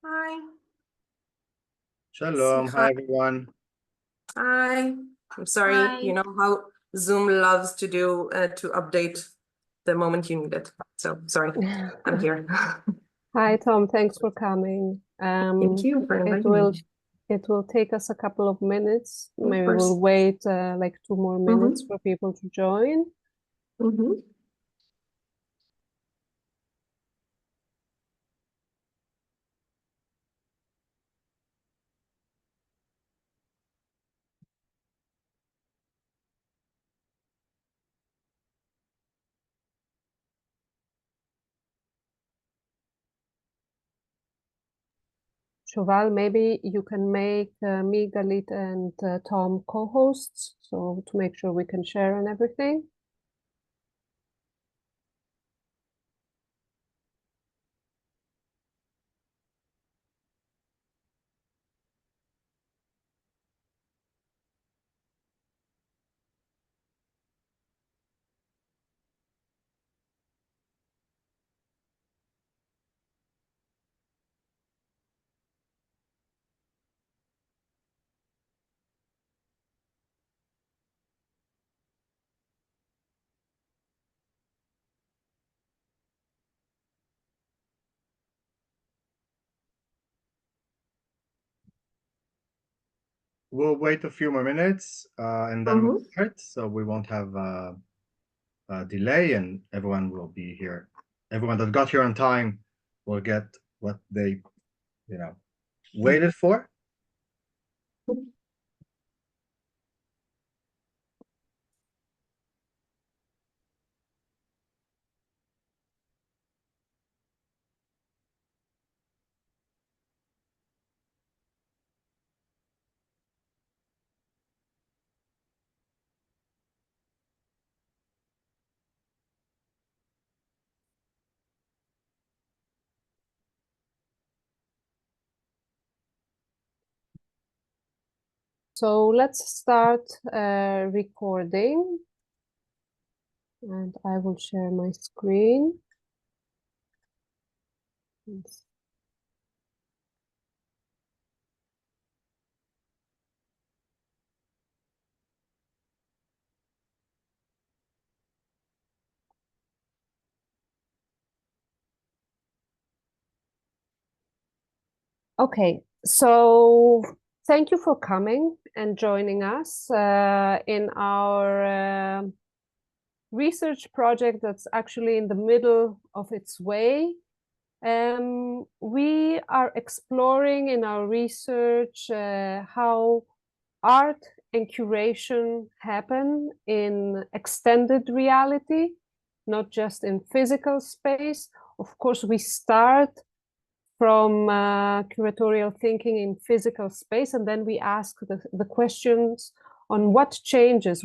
Hi. Shalom. Hi, everyone. Hi. I'm sorry. Hi. You know how Zoom loves to do to update the moment you need it. So sorry. I'm here. Hi, Tom. Thanks for coming. Thank you for It inviting will me. it will take us a couple of minutes. Of Maybe course. we'll wait like 2 more minutes for people to join. Shoval, maybe you can make me, Galit, and Tom co-hosts, so to make sure we can share and everything. We'll wait a few more minutes and then we'll start, so we won't have a delay and everyone will be here. Everyone that got here on time will get what they, waited for. So let's start recording. And I will share my screen. Okay, so thank you for coming and joining us in our research project that's actually in the middle of its way. We are exploring in our research how art and curation happen in extended reality, not just in physical space. Of course, we start from curatorial thinking in physical space, and then we ask the questions on what changes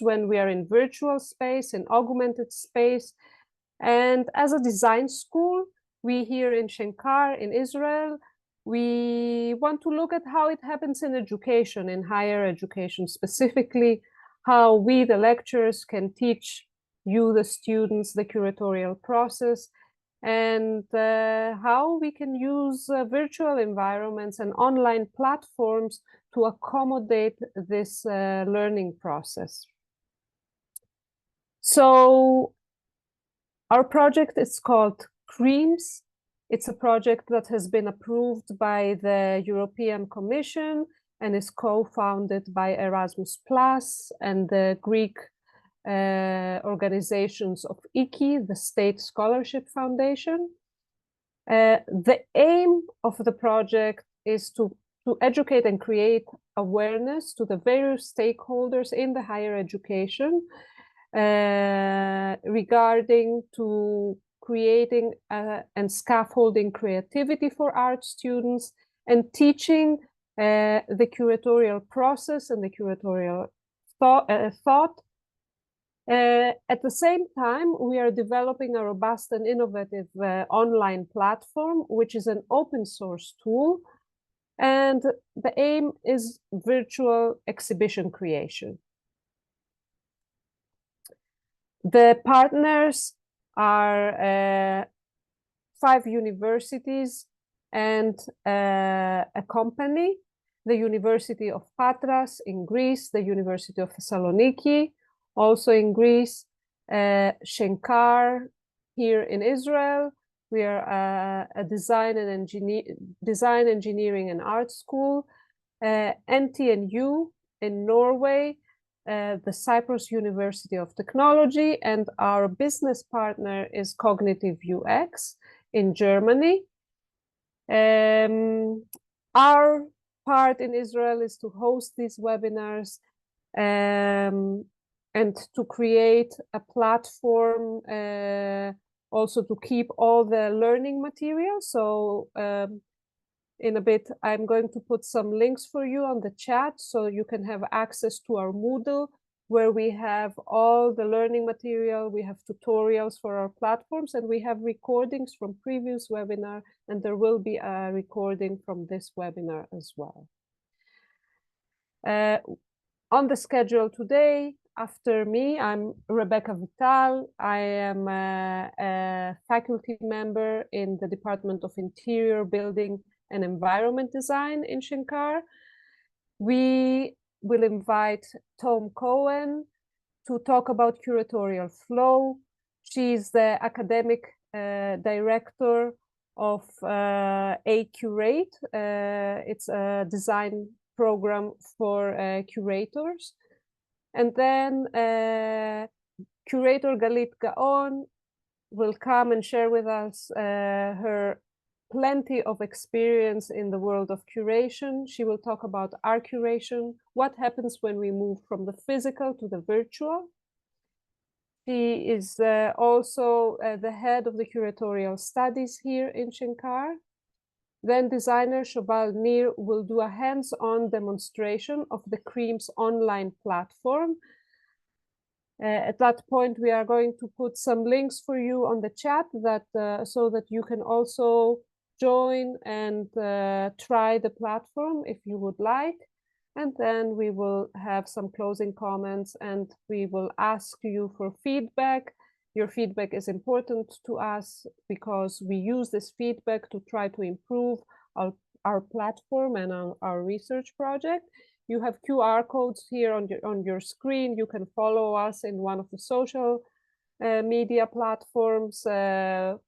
when we are in virtual space, in augmented space. And as a design school, we here in Shenkar in Israel, we want to look at how it happens in education, in higher education, specifically how we, the lecturers, can teach you, the students, the curatorial process, and how we can use virtual environments and online platforms to accommodate this learning process. So our project is called CREAMS. It's a project that has been approved by the European Commission and is co-founded by Erasmus Plus and the Greek organizations of IKI, the State Scholarship Foundation. The aim of the project is to educate and create awareness to the various stakeholders in the higher education regarding to creating and scaffolding creativity for art students and teaching the curatorial process and the curatorial thought. At the same time, we are developing a robust and innovative online platform, which is an open source tool. And the aim is virtual exhibition creation. The partners are 5 universities and a company, the University of Patras in Greece, the University of Thessaloniki, also in Greece, Shenkar here in Israel. We are a design, engineering and art school, NTNU in Norway, the Cyprus University of Technology, and our business partner is Cognitive UX in Germany. Our part in Israel is to host these webinars and to create a platform also to keep all the learning material. So in a bit, I'm going to put some links for you on the chat so you can have access to our Moodle, where we have all the learning material, we have tutorials for our platforms, and we have recordings from previous webinar, and there will be a recording from this webinar as well. On the schedule today, after me, I'm Rebecca Vital. I am a faculty member in the Department of Interior, Building and Environment Design in Shenkar. We will invite Tom Cohen to talk about curatorial flow. She's the academic director of A-Curate. It's a design program for curators. And then curator Galit Gaon will come and share with us her plenty of experience in the world of curation. She will talk about our curation, what happens when we move from the physical to the virtual. She is also the head of the curatorial studies here in Shenkar. Then designer Shobal Nir will do a hands-on demonstration of the Creams online platform. At that point, we are going to put some links for you on the chat that so that you can also join and try the platform if you would like. And then we will have some closing comments and we will ask you for feedback. Your feedback is important to us because we use this feedback to try to improve our platform and our research project. You have QR codes here on your screen. You can follow us in one of the social media platforms to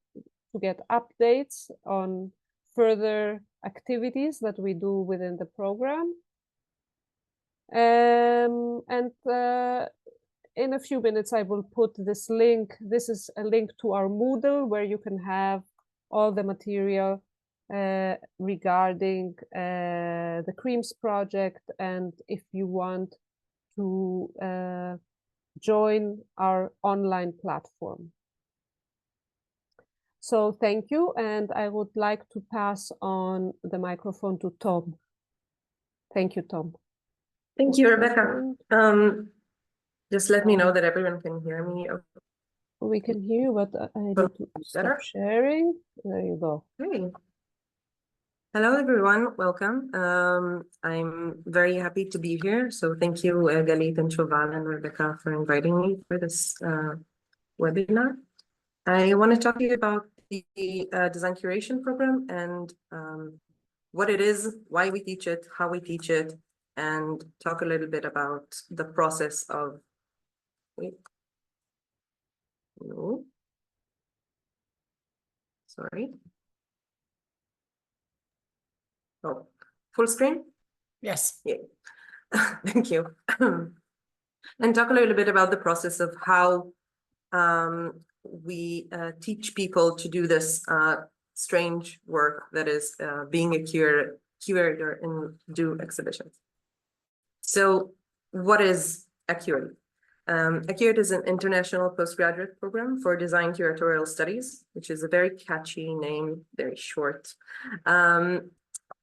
get updates on further activities that we do within the program. In a few minutes, I will put this link. This is a link to our Moodle where you can have all the material regarding the Creams project, and if you want to join our online platform. So thank you, and I would like to pass on the microphone to Tom. Thank you, Tom. Thank you, Rebecca. Just let me know that everyone can hear me. We can hear you, but I need to stop sharing. There you go. Hey. Hello, everyone. Welcome. I'm very happy to be here. So thank you, Galit and Shobal and Rebecca, for inviting me for this webinar. I want to talk to you about the design curation program and what it is, why we teach it, how we teach it, and talk a little bit about the process of, wait, no, sorry. Oh, full screen? Yes. Yeah. Thank you. And talk a little bit about the process of how we teach people to do this strange work that is being a curator and do exhibitions. So what is A-Curate? A-Curate is an international postgraduate program for design curatorial studies, which is a very catchy name, very short.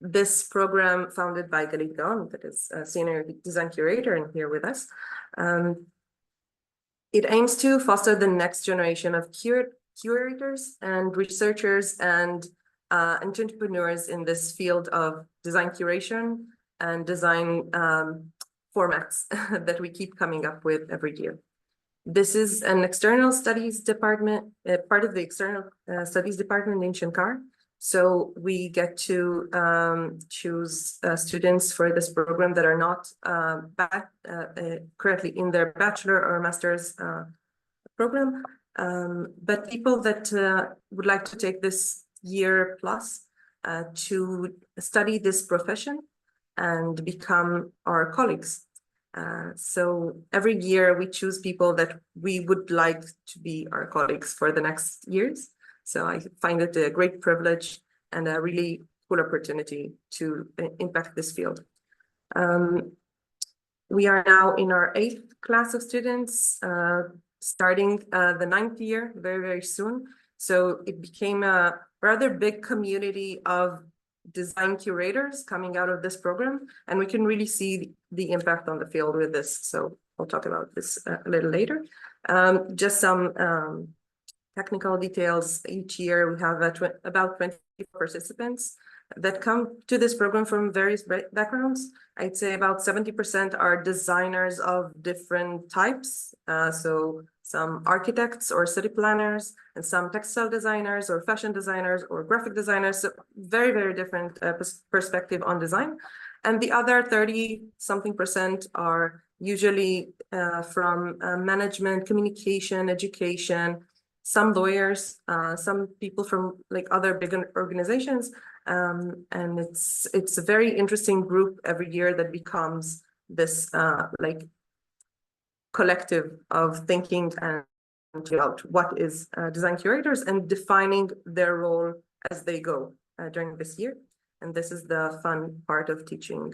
This program, founded by Galit Gaon, that is a senior design curator and here with us, it aims to foster the next generation of curators and researchers and entrepreneurs in this field of design curation and design formats that we keep coming up with every year. This is an external studies department, part of the external studies department in Shenkar. So we get to choose students for this program that are not currently in their bachelor or master's program, but people that would like to take this year plus to study this profession and become our colleagues. So every year we choose people that we would like to be our colleagues for the next years. So I find it a great privilege and a really cool opportunity to impact this field. We are now in our 8th class of students, starting the 9th year very, very soon. So it became a rather big community of design curators coming out of this program, and we can really see the impact on the field with this. So I'll talk about this a little later. Just some technical details. Each year we have about 20 participants that come to this program from various backgrounds. I'd say about 70% are designers of different types. So some architects or city planners, and some textile designers or fashion designers or graphic designers. So very, very different perspective on design. And the other 30-something% are usually from management, communication, education, some lawyers, some people from like other big organizations. And it's a very interesting group every year that becomes this like collective of thinking and about what is design curators and defining their role as they go during this year. And this is the fun part of teaching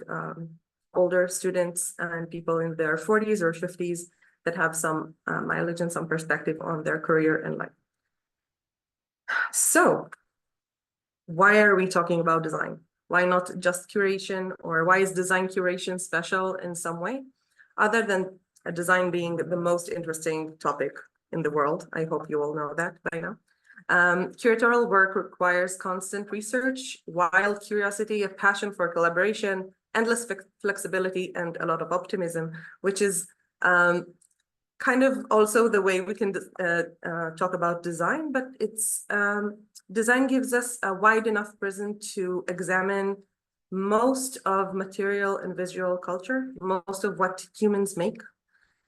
older students and people in their 40s or 50s that have some mileage and some perspective on their career and life. So why are we talking about design? Why not just curation, or why is design curation special in some way? Other than design being the most interesting topic in the world. I hope you all know that by now. Curatorial work requires constant research, wild curiosity, a passion for collaboration, endless flexibility, and a lot of optimism, which is kind of also the way we can talk about design, but it's design gives us a wide enough prism to examine most of material and visual culture, most of what humans make.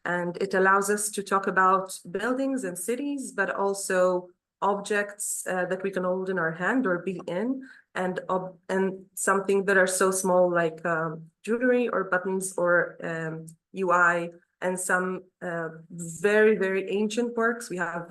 And it allows us to talk about buildings and cities, but also objects that we can hold in our hand or be in, and something that are so small like jewelry or buttons or UI, and some very, very ancient works. We have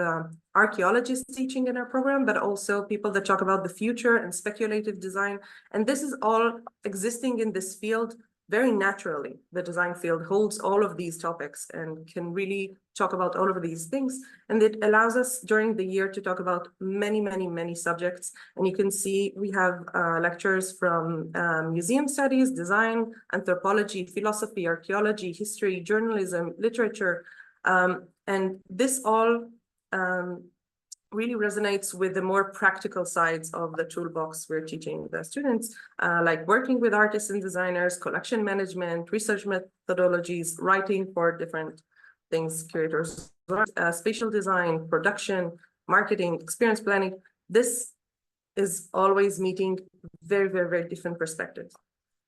archaeologists teaching in our program, but also people that talk about the future and speculative design. And this is all existing in this field very naturally. The design field holds all of these topics and can really talk about all of these things. And it allows us during the year to talk about many, many, many subjects. And you can see we have lectures from museum studies, design, anthropology, philosophy, archaeology, history, journalism, literature. And this all really resonates with the more practical sides of the toolbox we're teaching the students, like working with artists and designers, collection management, research methodologies, writing for different things, curators, spatial design, production, marketing, experience planning. This is always meeting very, very, very different perspectives.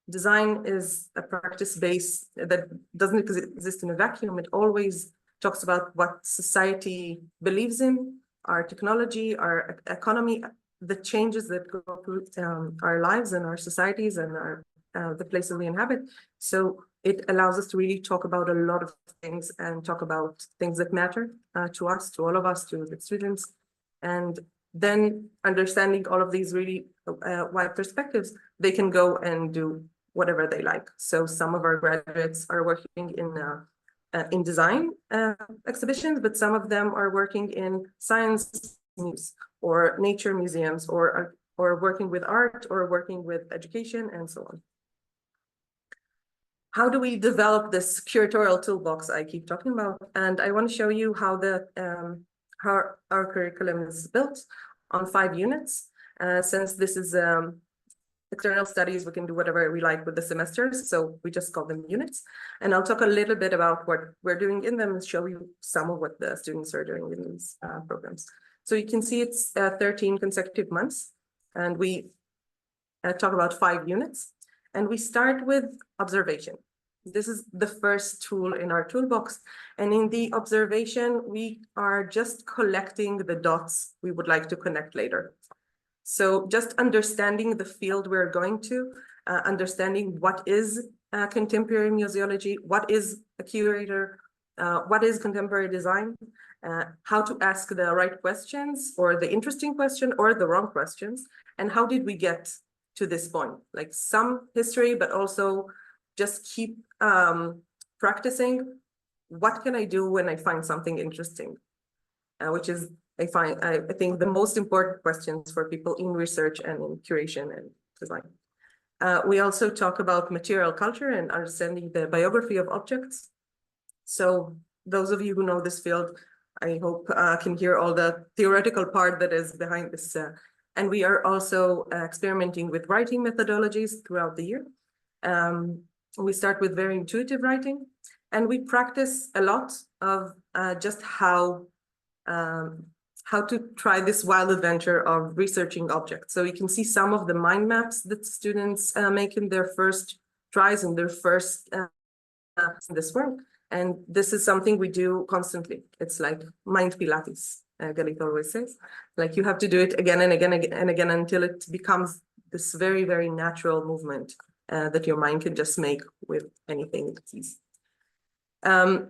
Design is a practice base that doesn't exist in a vacuum. It always talks about what society believes in, our technology, our economy, the changes that go through our lives and our societies and our the places we inhabit. So it allows us to really talk about a lot of things and talk about things that matter to us, to all of us, to the students. And then understanding all of these really wide perspectives, they can go and do whatever they like. So some of our graduates are working in design exhibitions, but some of them are working in science museums or nature museums, or working with art, or working with education, and so on. How do we develop this curatorial toolbox I keep talking about? And I want to show you how how our curriculum is built on 5 units. Since this is external studies, we can do whatever we like with the semesters, so we just call them units. And I'll talk a little bit about what we're doing in them and show you some of what the students are doing in these programs. So you can see it's 13 consecutive months. And we talk about 5 units. And we start with observation. This is the first tool in our toolbox. And in the observation, we are just collecting the dots we would like to connect later. So just understanding the field we're going to, understanding what is contemporary museology, what is a curator, what is contemporary design, how to ask the right questions or the interesting question or the wrong questions, and how did we get to this point? Like some history, but also just keep practicing. What can I do when I find something interesting? Which is, I think, the most important questions for people in research and in curation and design. We also talk about material culture and understanding the biography of objects. So those of you who know this field, I hope can hear all the theoretical part that is behind this. And we are also experimenting with writing methodologies throughout the year. We start with very intuitive writing, and we practice a lot of just how to try this wild adventure of researching objects. So you can see some of the mind maps that students make in their first tries and their first in this work. And this is something we do constantly. It's like mind Pilates, Galit always says. Like you have to do it again and again and again until it becomes this very, very natural movement that your mind can just make with anything it sees.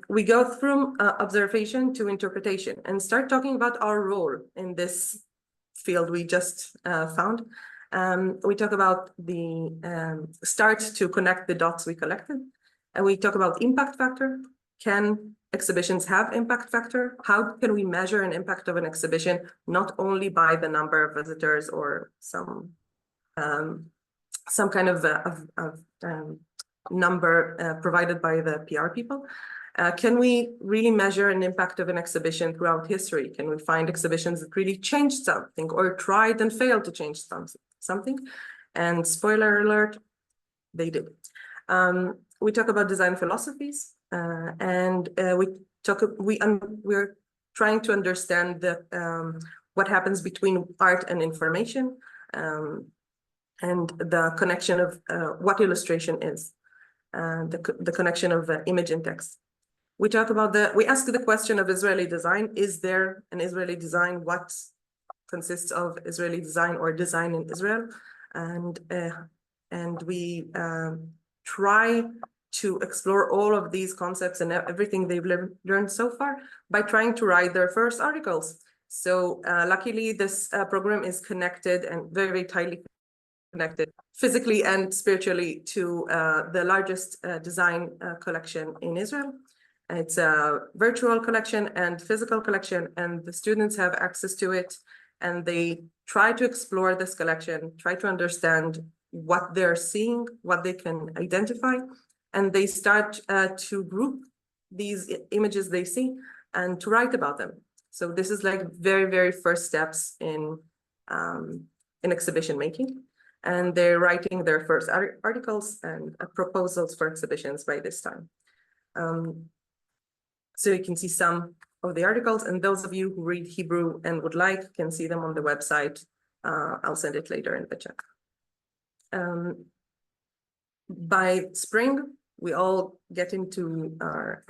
We go through observation to interpretation and start talking about our role in this field we just found. We talk about the start to connect the dots we collected. And we talk about impact factor. Can exhibitions have impact factor? How can we measure an impact of an exhibition, not only by the number of visitors or some kind of number provided by the PR people? Can we really measure an impact of an exhibition throughout history? Can we find exhibitions that really changed something or tried and failed to change something? And spoiler alert, they did. We talk about design philosophies, and we're trying to understand what happens between art and information, and the connection of what illustration is, the connection of image and text. We talk about we ask the question of Israeli design. Is there an Israeli design? What consists of Israeli design or design in Israel? And we try to explore all of these concepts and everything they've learned so far by trying to write their first articles. So luckily, this program is connected and very, very tightly connected physically and spiritually to the largest design collection in Israel. It's a virtual collection and physical collection, and the students have access to it, and they try to explore this collection, try to understand what they're seeing, what they can identify, and they start to group these images they see and to write about them. So this is like very, very first steps in exhibition making. And they're writing their first articles and proposals for exhibitions by this time. So you can see some of the articles, and those of you who read Hebrew and would like can see them on the website. I'll send it later in the chat. By spring, we all get into our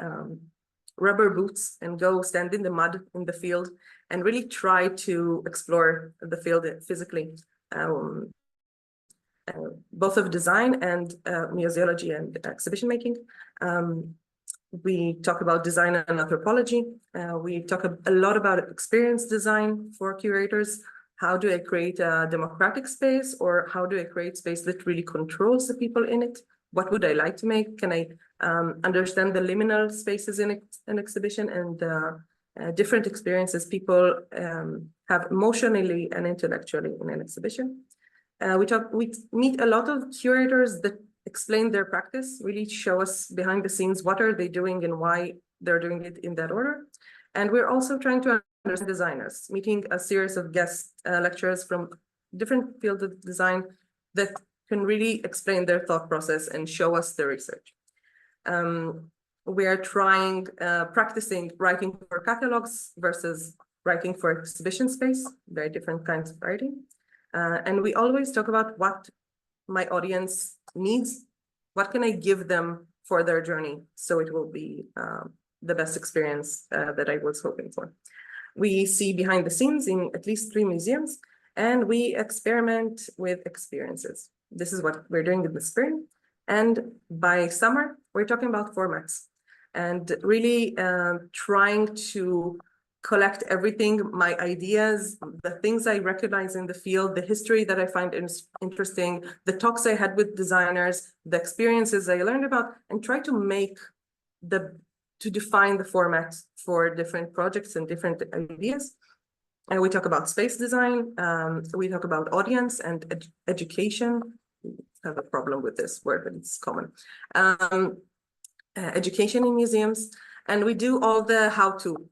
rubber boots and go stand in the mud in the field and really try to explore the field physically. Both of design and museology and exhibition making. We talk about design and anthropology. We talk a lot about experience design for curators. How do I create a democratic space, or how do I create space that really controls the people in it? What would I like to make? Can I understand the liminal spaces in an exhibition and different experiences people have emotionally and intellectually in an exhibition? We meet a lot of curators that explain their practice, really show us behind the scenes what are they doing and why they're doing it in that order. And we're also trying to understand designers, meeting a series of guest lecturers from different fields of design that can really explain their thought process and show us the research. We are trying, practicing writing for catalogs versus writing for exhibition space, very different kinds of writing. And we always talk about what my audience needs, what can I give them for their journey, so it will be the best experience that I was hoping for. We see behind the scenes in at least 3 museums, and we experiment with experiences. This is what we're doing in the spring. And by summer, we're talking about formats and really trying to collect everything, my ideas, the things I recognize in the field, the history that I find interesting, the talks I had with designers, the experiences I learned about, and try to make to define the format for different projects and different ideas. And we talk about space design, we talk about audience and education. I have a problem with this word, but it's common. Education in museums, and we do all the how-to.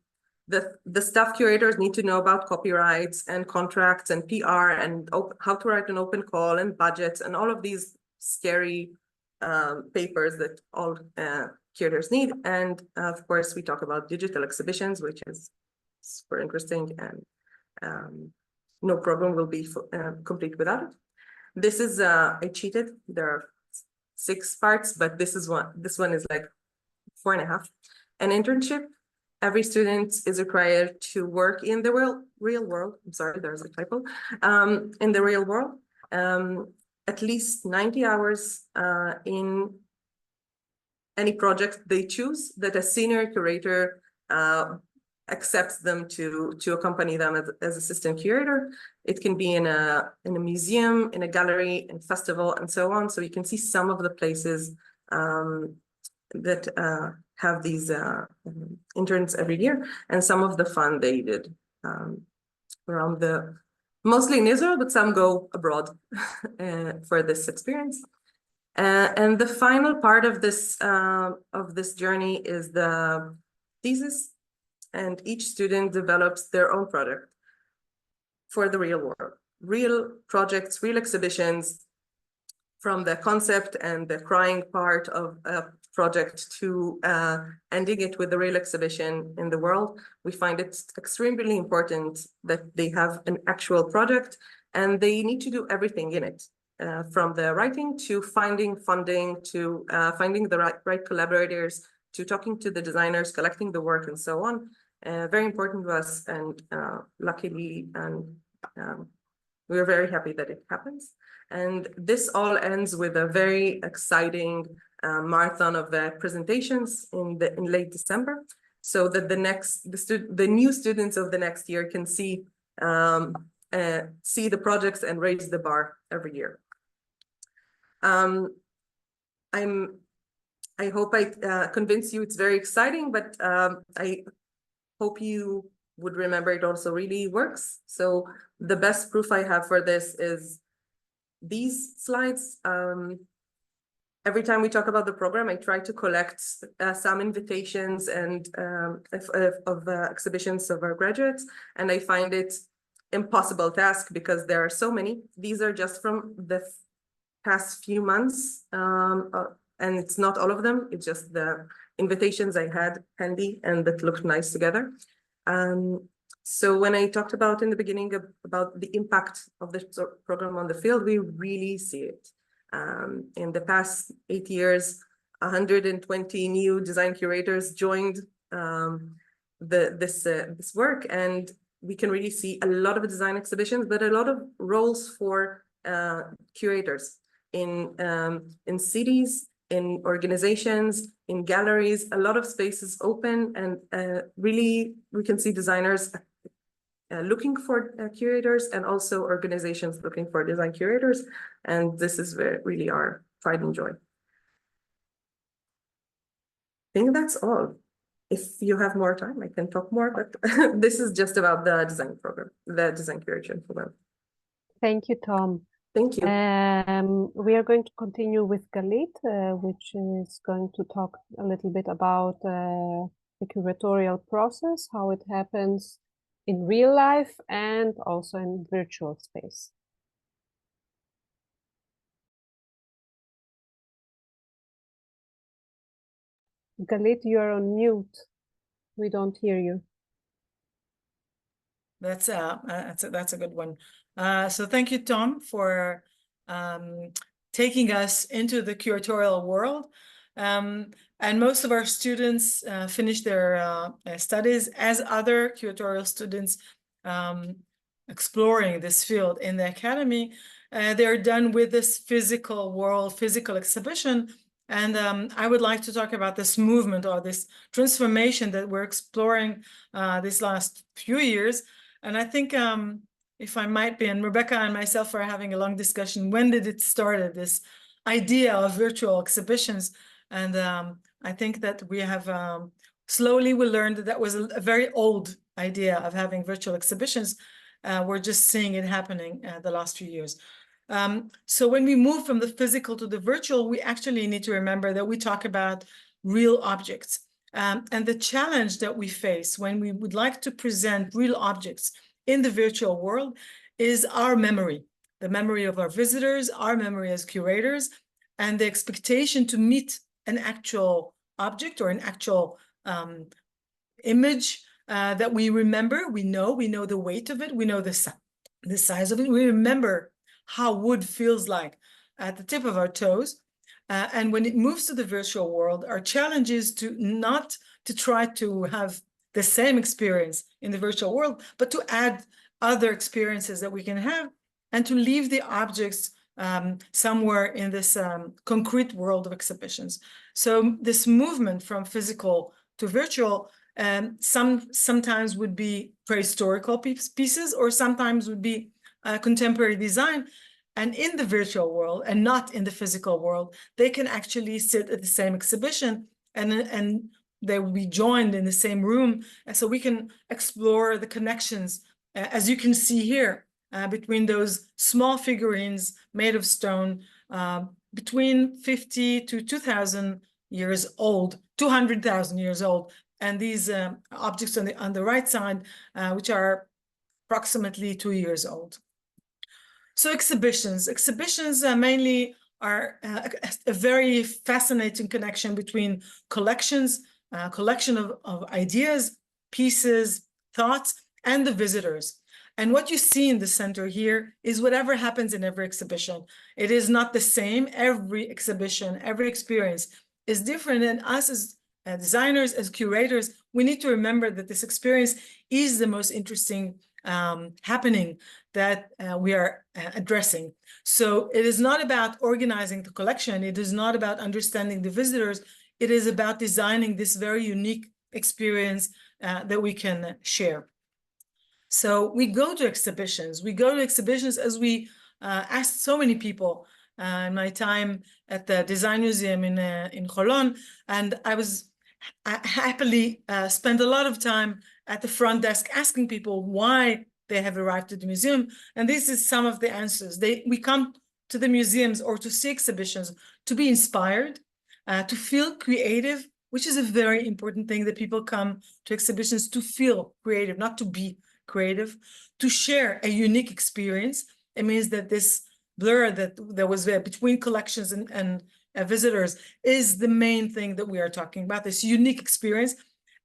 The staff curators need to know about copyrights and contracts and PR and how to write an open call and budgets and all of these scary papers that all curators need. And of course, we talk about digital exhibitions, which is super interesting, and no program will be complete without it. This is I cheated. There are 6 parts, but this one is like 4.5. An internship. Every student is required to work in the real world. I'm sorry, there's a typo. In the real world, at least 90 hours in any project they choose that a senior curator accepts them to accompany them as assistant curator. It can be in a museum, in a gallery, in festival, and so on. So you can see some of the places that have these interns every year, and some of the fun they did around mostly in Israel, but some go abroad for this experience. And the final part of this journey is the thesis, and each student develops their own product for the real world. Real projects, real exhibitions, from the concept and the crying part of a project to ending it with a real exhibition in the world. We find it extremely important that they have an actual project, and they need to do everything in it, from the writing to finding funding, to finding the right collaborators, to talking to the designers, collecting the work, and so on. Very important to us, and luckily, and we are very happy that it happens. And this all ends with a very exciting marathon of presentations in late December, so that the new students of the next year can see the projects and raise the bar every year. I hope I convince you it's very exciting, but I hope you would remember it also really works. So the best proof I have for this is these slides. Every time we talk about the program, I try to collect some invitations and of exhibitions of our graduates, and I find it impossible task because there are so many. These are just from the past few months, and it's not all of them. It's just the invitations I had handy and that looked nice together. So when I talked about in the beginning about the impact of the program on the field, we really see it. In the past 8 years, 120 new design curators joined this work, and we can really see a lot of design exhibitions, but a lot of roles for curators in cities, in organizations, in galleries. A lot of spaces open, and really we can see designers looking for curators, and also organizations looking for design curators. And this is really our pride and joy. I think that's all. If you have more time, I can talk more, but this is just about the design program, the design curation program. Thank you, Tom. Thank you. We are going to continue with Galit, which is going to talk a little bit about the curatorial process, how it happens in real life and also in virtual space. Galit, you're on mute. We don't hear you. That's a good one. So thank you, Tom, for taking us into the curatorial world. And most of our students finish their studies as other curatorial students exploring this field in the academy. They're done with this physical world, physical exhibition. And I would like to talk about this movement or this transformation that we're exploring these last few years. And I think if I might be, and Rebecca and myself are having a long discussion, when did it start, this idea of virtual exhibitions? And I think that we have slowly we learned that was a very old idea of having virtual exhibitions. We're just seeing it happening the last few years. So when we move from the physical to the virtual, we actually need to remember that we talk about real objects. And the challenge that we face when we would like to present real objects in the virtual world is our memory, the memory of our visitors, our memory as curators, and the expectation to meet an actual object or an actual image that we remember. We know the weight of it, we know the size of it, we remember how wood feels like at the tip of our toes. And when it moves to the virtual world, our challenge is to not to try to have the same experience in the virtual world, but to add other experiences that we can have and to leave the objects somewhere in this concrete world of exhibitions. So this movement from physical to virtual sometimes would be prehistorical pieces, or sometimes would be contemporary design. And in the virtual world and not in the physical world, they can actually sit at the same exhibition and they will be joined in the same room. And so we can explore the connections, as you can see here, between those small figurines made of stone, between 50 to 2,000 years old, 200,000 years old. And these objects on the right side, which are approximately 2 years old. So exhibitions mainly are a very fascinating connection between collections, collection of ideas, pieces, thoughts, and the visitors. And what you see in the center here is whatever happens in every exhibition. It is not the same. Every exhibition, every experience is different. And us as designers, as curators, we need to remember that this experience is the most interesting happening that we are addressing. So it is not about organizing the collection. It is not about understanding the visitors. It is about designing this very unique experience that we can share. So we go to exhibitions. We go to exhibitions as we asked so many people in my time at the Design Museum in Holon, and I happily spent a lot of time at the front desk asking people why they have arrived at the museum. And this is some of the answers. We come to the museums or to see exhibitions to be inspired, to feel creative, which is a very important thing, that people come to exhibitions to feel creative, not to be creative, to share a unique experience. It means that this blur that was there between collections and visitors is the main thing that we are talking about, this unique experience.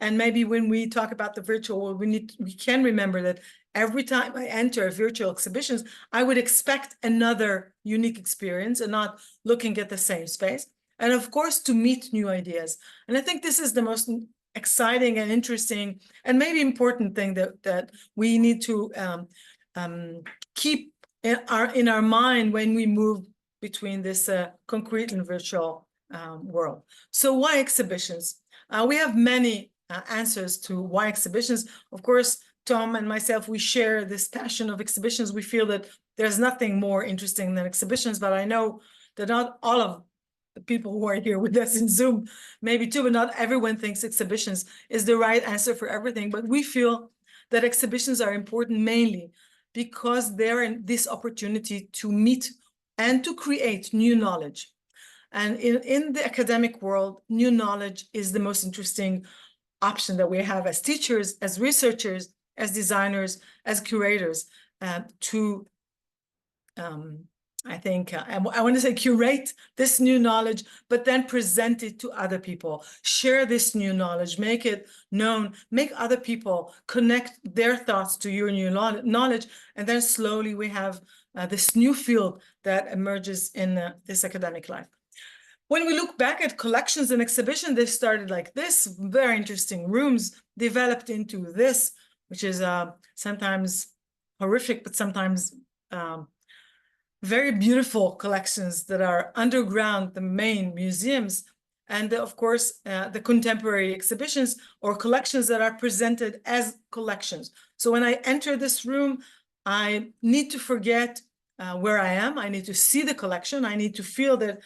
And maybe when we talk about the virtual world, we can remember that every time I enter virtual exhibitions, I would expect another unique experience and not looking at the same space. And of course, to meet new ideas. And I think this is the most exciting and interesting and maybe important thing that we need to keep in our mind when we move between this concrete and virtual world. So why exhibitions? We have many answers to why exhibitions. Of course, Tom and myself, we share this passion of exhibitions. We feel that there's nothing more interesting than exhibitions, but I know that not all of the people who are here with us in Zoom, maybe too, but not everyone thinks exhibitions is the right answer for everything. But we feel that exhibitions are important mainly because they're in this opportunity to meet and to create new knowledge. And in the academic world, new knowledge is the most interesting option that we have as teachers, as researchers, as designers, as curators, to I think, I want to say curate this new knowledge, but then present it to other people. Share this new knowledge, make it known, make other people connect their thoughts to your new knowledge. And then slowly we have this new field that emerges in this academic life. When we look back at collections and exhibitions, they started like this, very interesting rooms developed into this, which is sometimes horrific, but sometimes very beautiful collections that are underground, the main museums, and of course, the contemporary exhibitions or collections that are presented as collections. So when I enter this room, I need to forget where I am. I need to see the collection. I need to feel that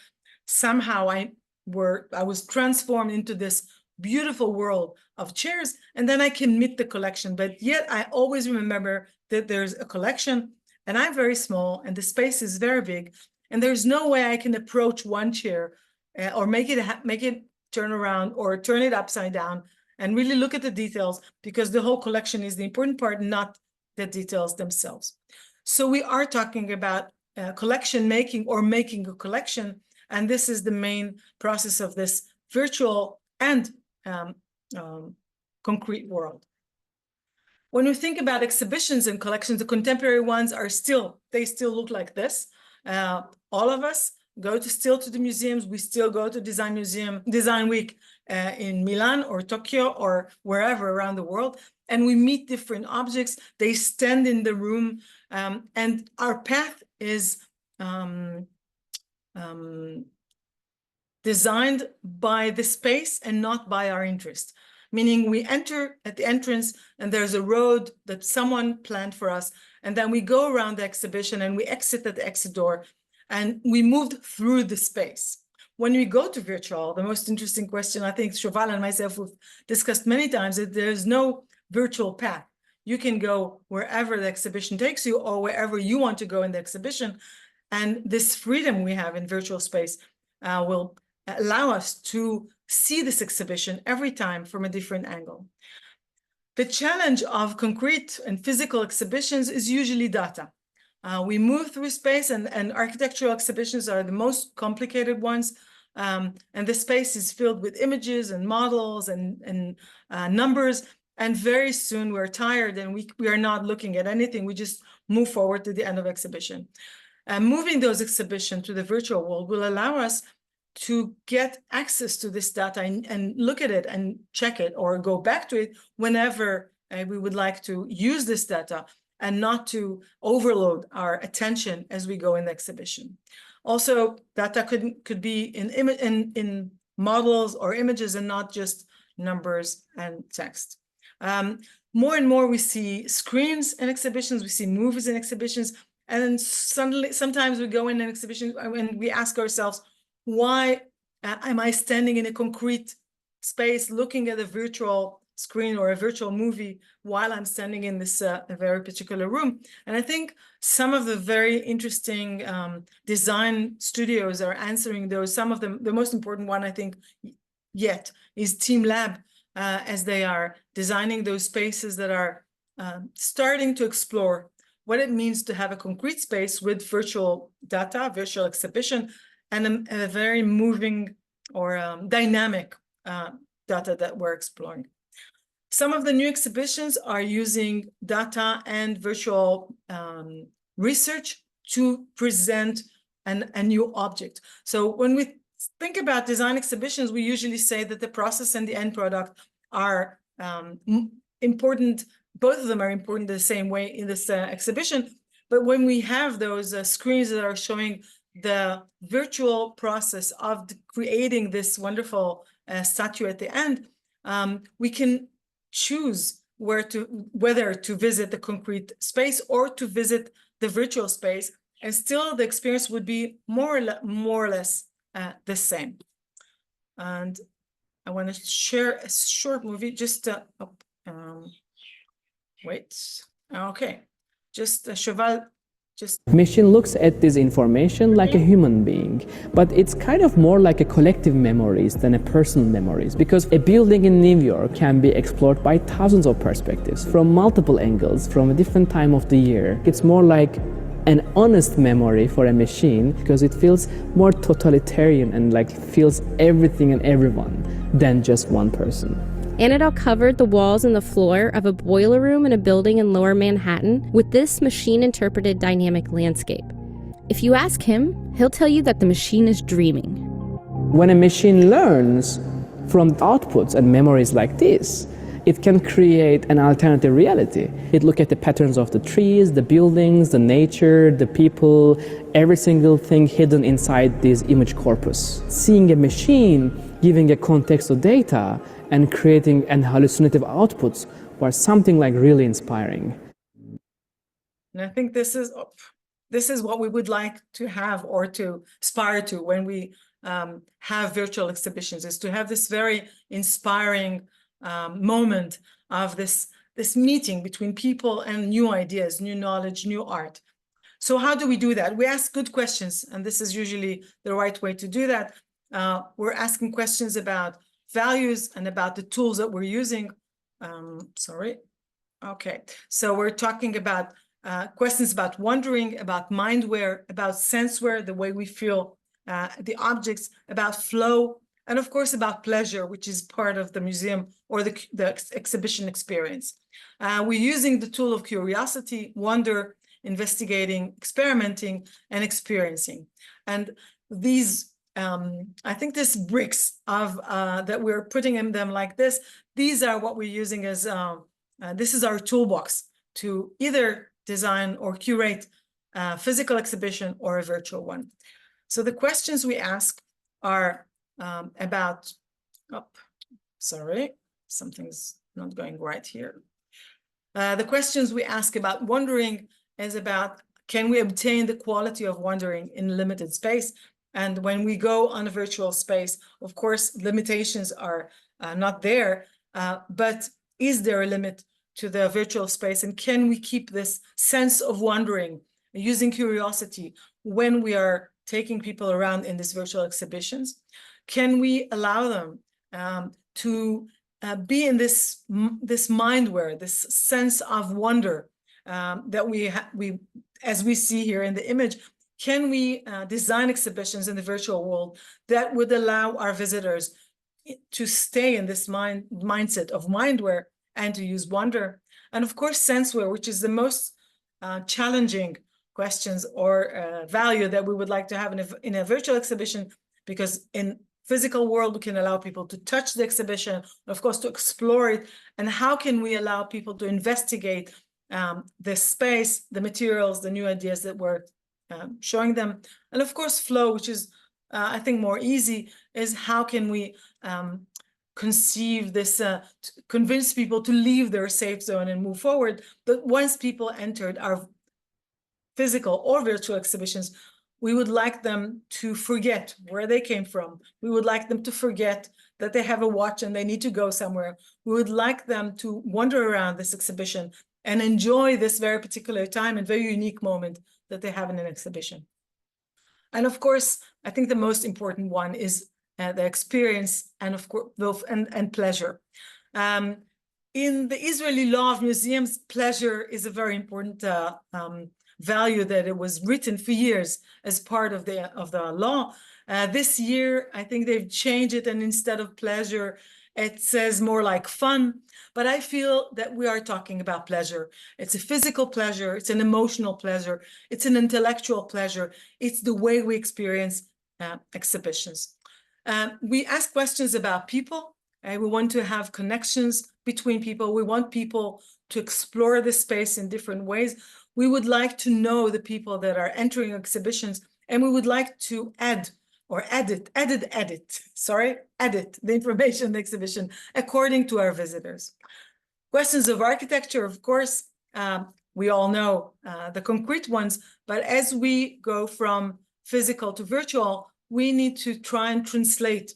somehow I was transformed into this beautiful world of chairs, and then I can meet the collection. But yet I always remember that there's a collection, and I'm very small, and the space is very big, and there's no way I can approach one chair or make it turn around or turn it upside down and really look at the details, because the whole collection is the important part, not the details themselves. So we are talking about collection making or making a collection, and this is the main process of this virtual and concrete world. When we think about exhibitions and collections, the contemporary ones are they still look like this. All of us go to the museums. We still go to Design Week in Milan or Tokyo or wherever around the world, and we meet different objects. They stand in the room, and our path is designed by the space and not by our interest. Meaning we enter at the entrance and there's a road that someone planned for us, and then we go around the exhibition and we exit at the exit door, and we moved through the space. When we go to virtual, the most interesting question, I think Shoval and myself have discussed many times, that there's no virtual path. You can go wherever the exhibition takes you or wherever you want to go in the exhibition. And this freedom we have in virtual space will allow us to see this exhibition every time from a different angle. The challenge of concrete and physical exhibitions is usually data. We move through space, and architectural exhibitions are the most complicated ones. And the space is filled with images and models and numbers. And very soon we're tired and we are not looking at anything. We just move forward to the end of exhibition. Moving those exhibitions to the virtual world will allow us to get access to this data and look at it and check it or go back to it whenever we would like to use this data, and not to overload our attention as we go in the exhibition. Also, data could be in models or images and not just numbers and text. More and more we see screens in exhibitions, we see movies in exhibitions, and then sometimes we go in an exhibition and we ask ourselves, why am I standing in a concrete space looking at a virtual screen or a virtual movie while I'm standing in this a very particular room? And I think some of the very interesting design studios are answering those. Some of them, the most important one I think yet is TeamLab, as they are designing those spaces that are starting to explore what it means to have a concrete space with virtual data, virtual exhibition, and a very moving or dynamic data that we're exploring. Some of the new exhibitions are using data and virtual research to present a new object. So when we think about design exhibitions, we usually say that the process and the end product are important. Both of them are important the same way in this exhibition. But when we have those screens that are showing the virtual process of creating this wonderful statue at the end, we can choose whether to visit the concrete space or to visit the virtual space, and still the experience would be more or less the same. And I want to share a short movie. Just wait. Okay, just Shoval. Machine looks at this information like a human being, but it's kind of more like a collective memories than a personal memories, because a building in New York can be explored by thousands of perspectives from multiple angles from a different time of the year. It's more like an honest memory for a machine because it feels more totalitarian and like feels everything and everyone than just one person. Anadol covered the walls and the floor of a boiler room in a building in Lower Manhattan with this machine-interpreted dynamic landscape. If you ask him, he'll tell you that the machine is dreaming. When a machine learns from outputs and memories like this, it can create an alternative reality. It looks at the patterns of the trees, the buildings, the nature, the people, every single thing hidden inside this image corpus. Seeing a machine giving a context of data and creating an hallucinative outputs was something like really inspiring. And I think this is what we would like to have or to aspire to when we have virtual exhibitions, is to have this very inspiring moment of this meeting between people and new ideas, new knowledge, new art. So how do we do that? We ask good questions, and this is usually the right way to do that. We're asking questions about values and about the tools that we're using. Okay, so we're talking about questions about wondering, about mindware, about senseware, the way we feel the objects, about flow, and of course about pleasure, which is part of the museum or the exhibition experience. We're using the tool of curiosity, wonder, investigating, experimenting, and experiencing. And these, I think this bricks of that we're putting in them like this, these are what we're using as, this is our toolbox to either design or curate a physical exhibition or a virtual one. So the questions we ask are about, something's not going right here. The questions we ask about wondering is about, can we obtain the quality of wondering in limited space? And when we go on a virtual space, of course, limitations are not there, but is there a limit to the virtual space? And can we keep this sense of wondering, using curiosity when we are taking people around in these virtual exhibitions? Can we allow them to be in this mindware, this sense of wonder that we as we see here in the image? Can we design exhibitions in the virtual world that would allow our visitors to stay in this mindset of mindware and to use wonder? And of course, senseware, which is the most challenging questions or value that we would like to have in a virtual exhibition, because in physical world, we can allow people to touch the exhibition, of course, to explore it. And how can we allow people to investigate the space, the materials, the new ideas that we're showing them? And of course, flow, which is, I think, more easy, is how can we conceive this, convince people to leave their safe zone and move forward. But once people entered our physical or virtual exhibitions, we would like them to forget where they came from. We would like them to forget that they have a watch and they need to go somewhere. We would like them to wander around this exhibition and enjoy this very particular time and very unique moment that they have in an exhibition. And of course, I think the most important one is the experience and of course and pleasure. In the Israeli law of museums, pleasure is a very important value that it was written for years as part of the law. This year, I think they've changed it, and instead of pleasure, it says more like fun. But I feel that we are talking about pleasure. It's a physical pleasure, it's an emotional pleasure, it's an intellectual pleasure, it's the way we experience exhibitions. We ask questions about people. We want to have connections between people. We want people to explore the space in different ways. We would like to know the people that are entering exhibitions, and we would like to edit the information in the exhibition according to our visitors. Questions of architecture, of course, we all know the concrete ones, but as we go from physical to virtual, we need to try and translate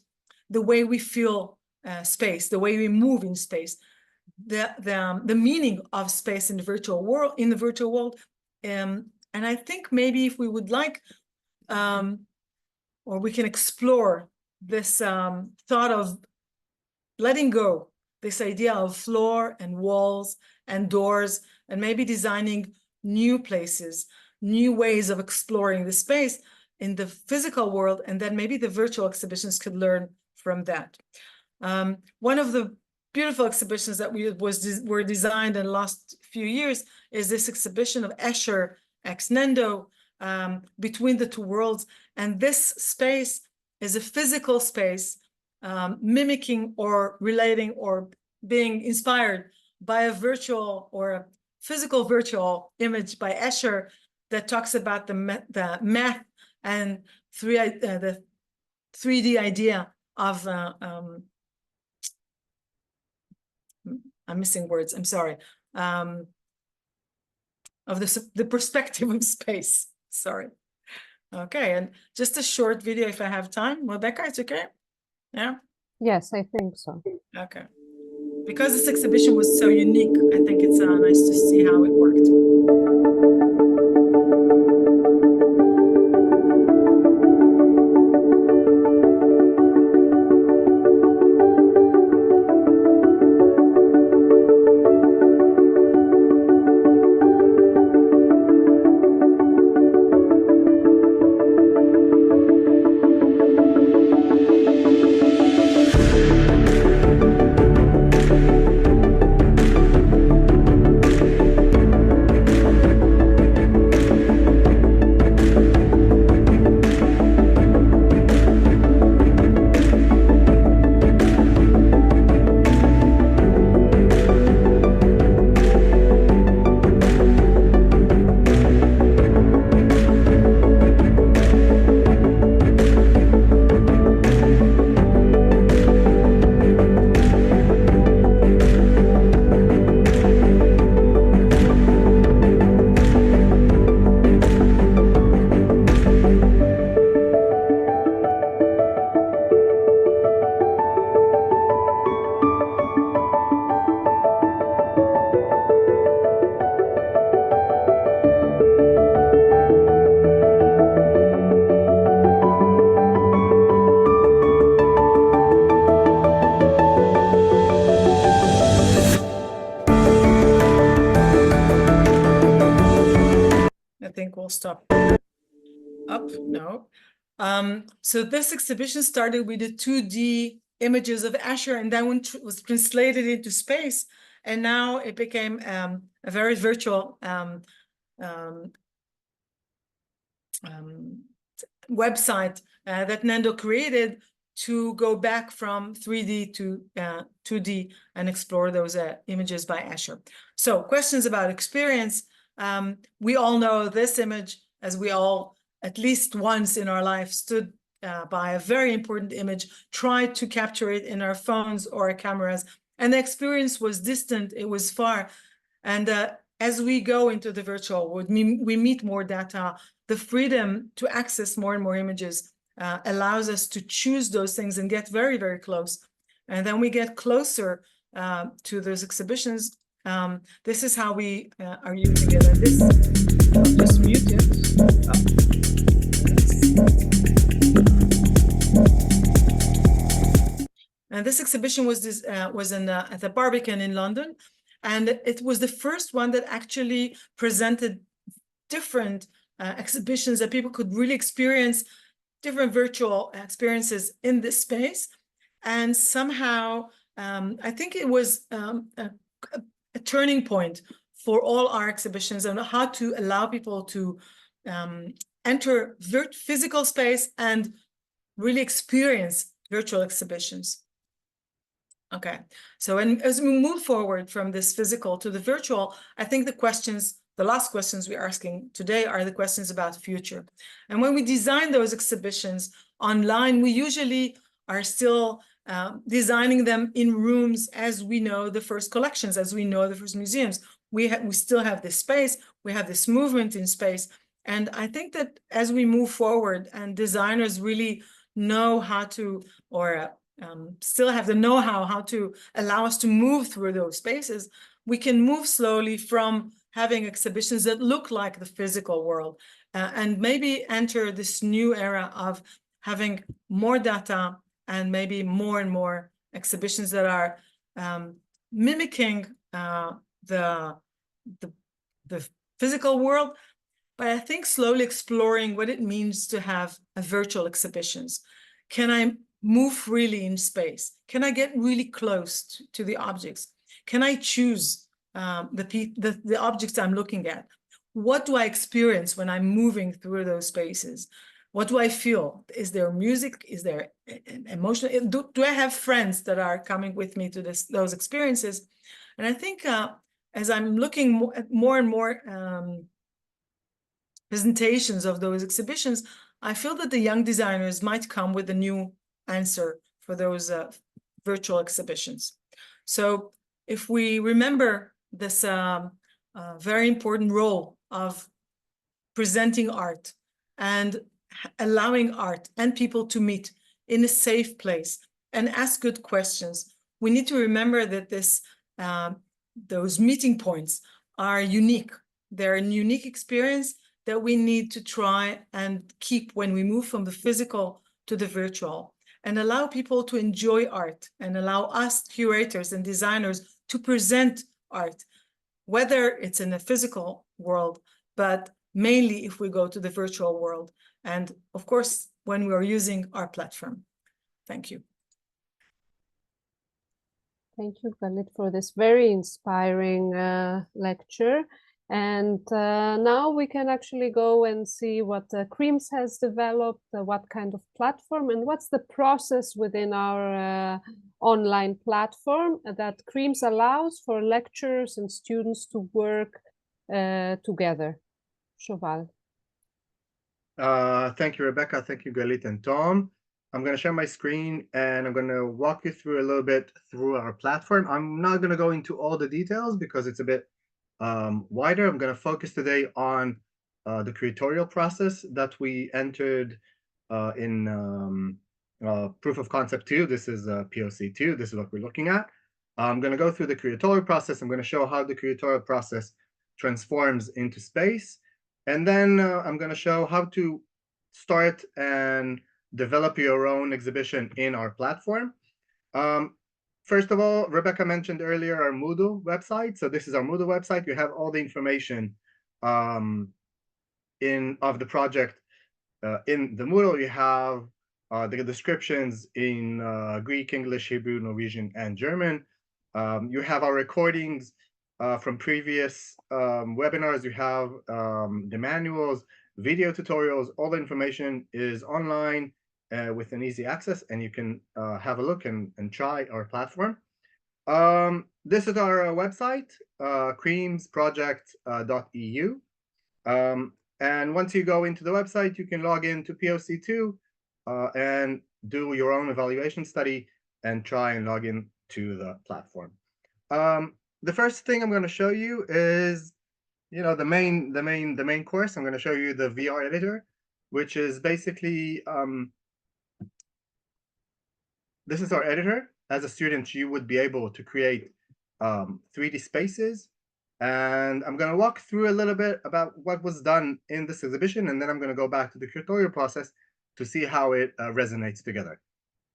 the way we feel space, the way we move in space, the meaning of space in the virtual world, and I think maybe if we would like, or we can explore this thought of letting go, this idea of floor and walls and doors, and maybe designing new places, new ways of exploring the space in the physical world, and then maybe the virtual exhibitions could learn from that. One of the beautiful exhibitions that were designed in the last few years is this exhibition of Escher ex Nendo, Between the Two Worlds. And this space is a physical space mimicking or relating or being inspired by a virtual or a physical virtual image by Escher that talks about the math and the 3D idea of I'm missing words, I'm sorry, of the perspective of space, sorry. Okay, and just a short video if I have time. Rebecca, it's okay? Yeah? Yes, I think so. Okay. Because this exhibition was so unique, I think it's nice to see how it worked. We'll stop up. No. So this exhibition started with the 2D images of Escher, and then was translated into space, and now it became a very virtual website that Nendo created to go back from 3D to 2D and explore those images by Escher. So questions about experience. We all know this image, as we all at least once in our life stood by a very important image, tried to capture it in our phones or our cameras, and the experience was distant, it was far. And as we go into the virtual world, we meet more data, the freedom to access more and more images allows us to choose those things and get very, very close. And then we get closer to those exhibitions. This is how we are using it. And this, I'll just mute it. And this exhibition was at the Barbican in London, and it was the first one that actually presented different exhibitions that people could really experience different virtual experiences in this space. And somehow, I think it was a turning point for all our exhibitions on how to allow people to enter physical space and really experience virtual exhibitions. Okay, so as we move forward from this physical to the virtual, I think the last questions we're asking today are the questions about the future. And when we design those exhibitions online, we usually are still designing them in rooms as we know the first collections, as we know the first museums. We still have this space, we have this movement in space. And I think that as we move forward and designers really know how to, or still have the know-how how to allow us to move through those spaces, we can move slowly from having exhibitions that look like the physical world and maybe enter this new era of having more data and maybe more and more exhibitions that are mimicking the physical world, but I think slowly exploring what it means to have a virtual exhibitions. Can I move freely in space? Can I get really close to the objects? Can I choose the objects I'm looking at? What do I experience when I'm moving through those spaces? What do I feel? Is there music? Is there emotional? Do I have friends that are coming with me to those experiences? And I think as I'm looking at more and more presentations of those exhibitions, I feel that the young designers might come with a new answer for those virtual exhibitions. So if we remember this very important role of presenting art and allowing art and people to meet in a safe place and ask good questions, we need to remember that those meeting points are unique. They're a unique experience that we need to try and keep when we move from the physical to the virtual, and allow people to enjoy art and allow us curators and designers to present art, whether it's in the physical world, but mainly if we go to the virtual world. And of course, when we are using our platform. Thank you. Thank you, Galit, for this very inspiring lecture. And now we can actually go and see what Creams has developed, what kind of platform, and what's the process within our online platform that Creams allows for lecturers and students to work together. Shoval. Thank you, Rebecca. Thank you, Galit and Tom. I'm going to share my screen and I'm going to walk you through a little bit through our platform. I'm not going to go into all the details because it's a bit wider. I'm going to focus today on the curatorial process that we entered in proof of concept 2. This is POC 2. This is what we're looking at. I'm going to go through the curatorial process. I'm going to show how the curatorial process transforms into space. And then I'm going to show how to start and develop your own exhibition in our platform. First of all, Rebecca mentioned earlier our Moodle website. So this is our Moodle website. You have all the information of the project in the Moodle. You have the descriptions in Greek, English, Hebrew, Norwegian, and German. You have our recordings from previous webinars. You have the manuals, video tutorials. All the information is online with an easy access, and you can have a look and try our platform. This is our website, creamsproject.eu. And once you go into the website, you can log into POC2 and do your own evaluation study and try and log in to the platform. The first thing I'm going to show you is, the main course. I'm going to show you the VR editor, which is basically this is our editor. As a student, you would be able to create 3D spaces. And I'm going to walk through a little bit about what was done in this exhibition, and then I'm going to go back to the curatorial process to see how it resonates together.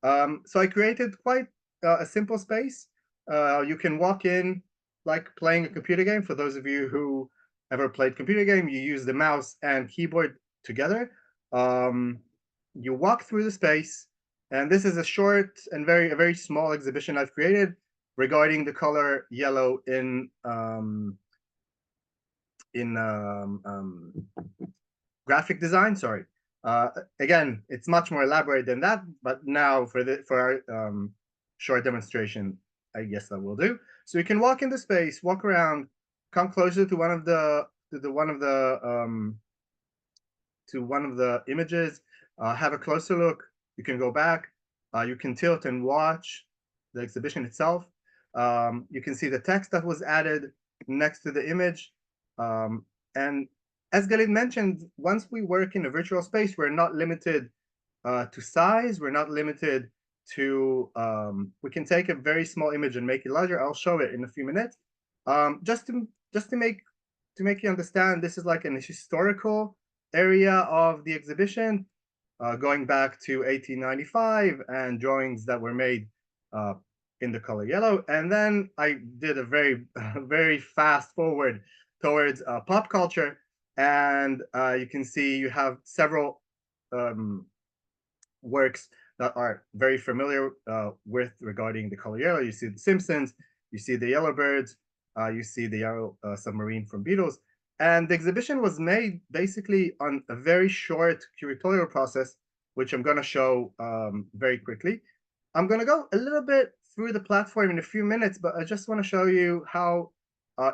So I created quite a simple space. You can walk in like playing a computer game. For those of you who ever played computer game, you use the mouse and keyboard together. You walk through the space, and this is a short and a very small exhibition I've created regarding the color yellow in graphic design. Sorry. Again, it's much more elaborate than that, but now for our short demonstration, I guess that will do. So you can walk into space, walk around, come closer to one of the images, have a closer look. You can go back. You can tilt and watch the exhibition itself. You can see the text that was added next to the image. And as Galit mentioned, once we work in a virtual space, we're not limited to size. We're not limited to, we can take a very small image and make it larger. I'll show it in a few minutes. Just to make you understand, this is like an historical area of the exhibition, going back to 1895, and drawings that were made in the color yellow. And then I did a very fast forward towards pop culture. And you can see you have several works that are very familiar with regarding the color yellow. You see The Simpsons, you see The Yellowbirds, you see The Yellow Submarine from Beatles. And the exhibition was made basically on a very short curatorial process, which I'm going to show very quickly. I'm going to go a little bit through the platform in a few minutes, but I just want to show you how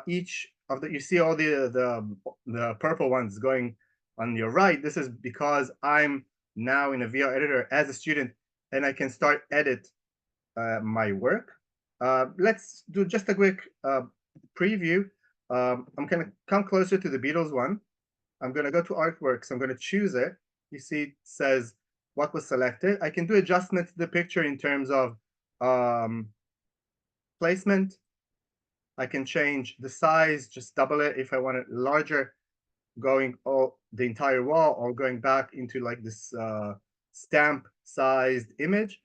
each of the, you see all the purple ones going on your right. This is because I'm now in a VR editor as a student, and I can start edit my work. Let's do just a quick preview. I'm going to come closer to the Beatles one. I'm going to go to artworks. I'm going to choose it. You see it says what was selected. I can do adjustments to the picture in terms of placement. I can change the size, just double it if I want it larger, going all the entire wall, or going back into like this stamp sized image.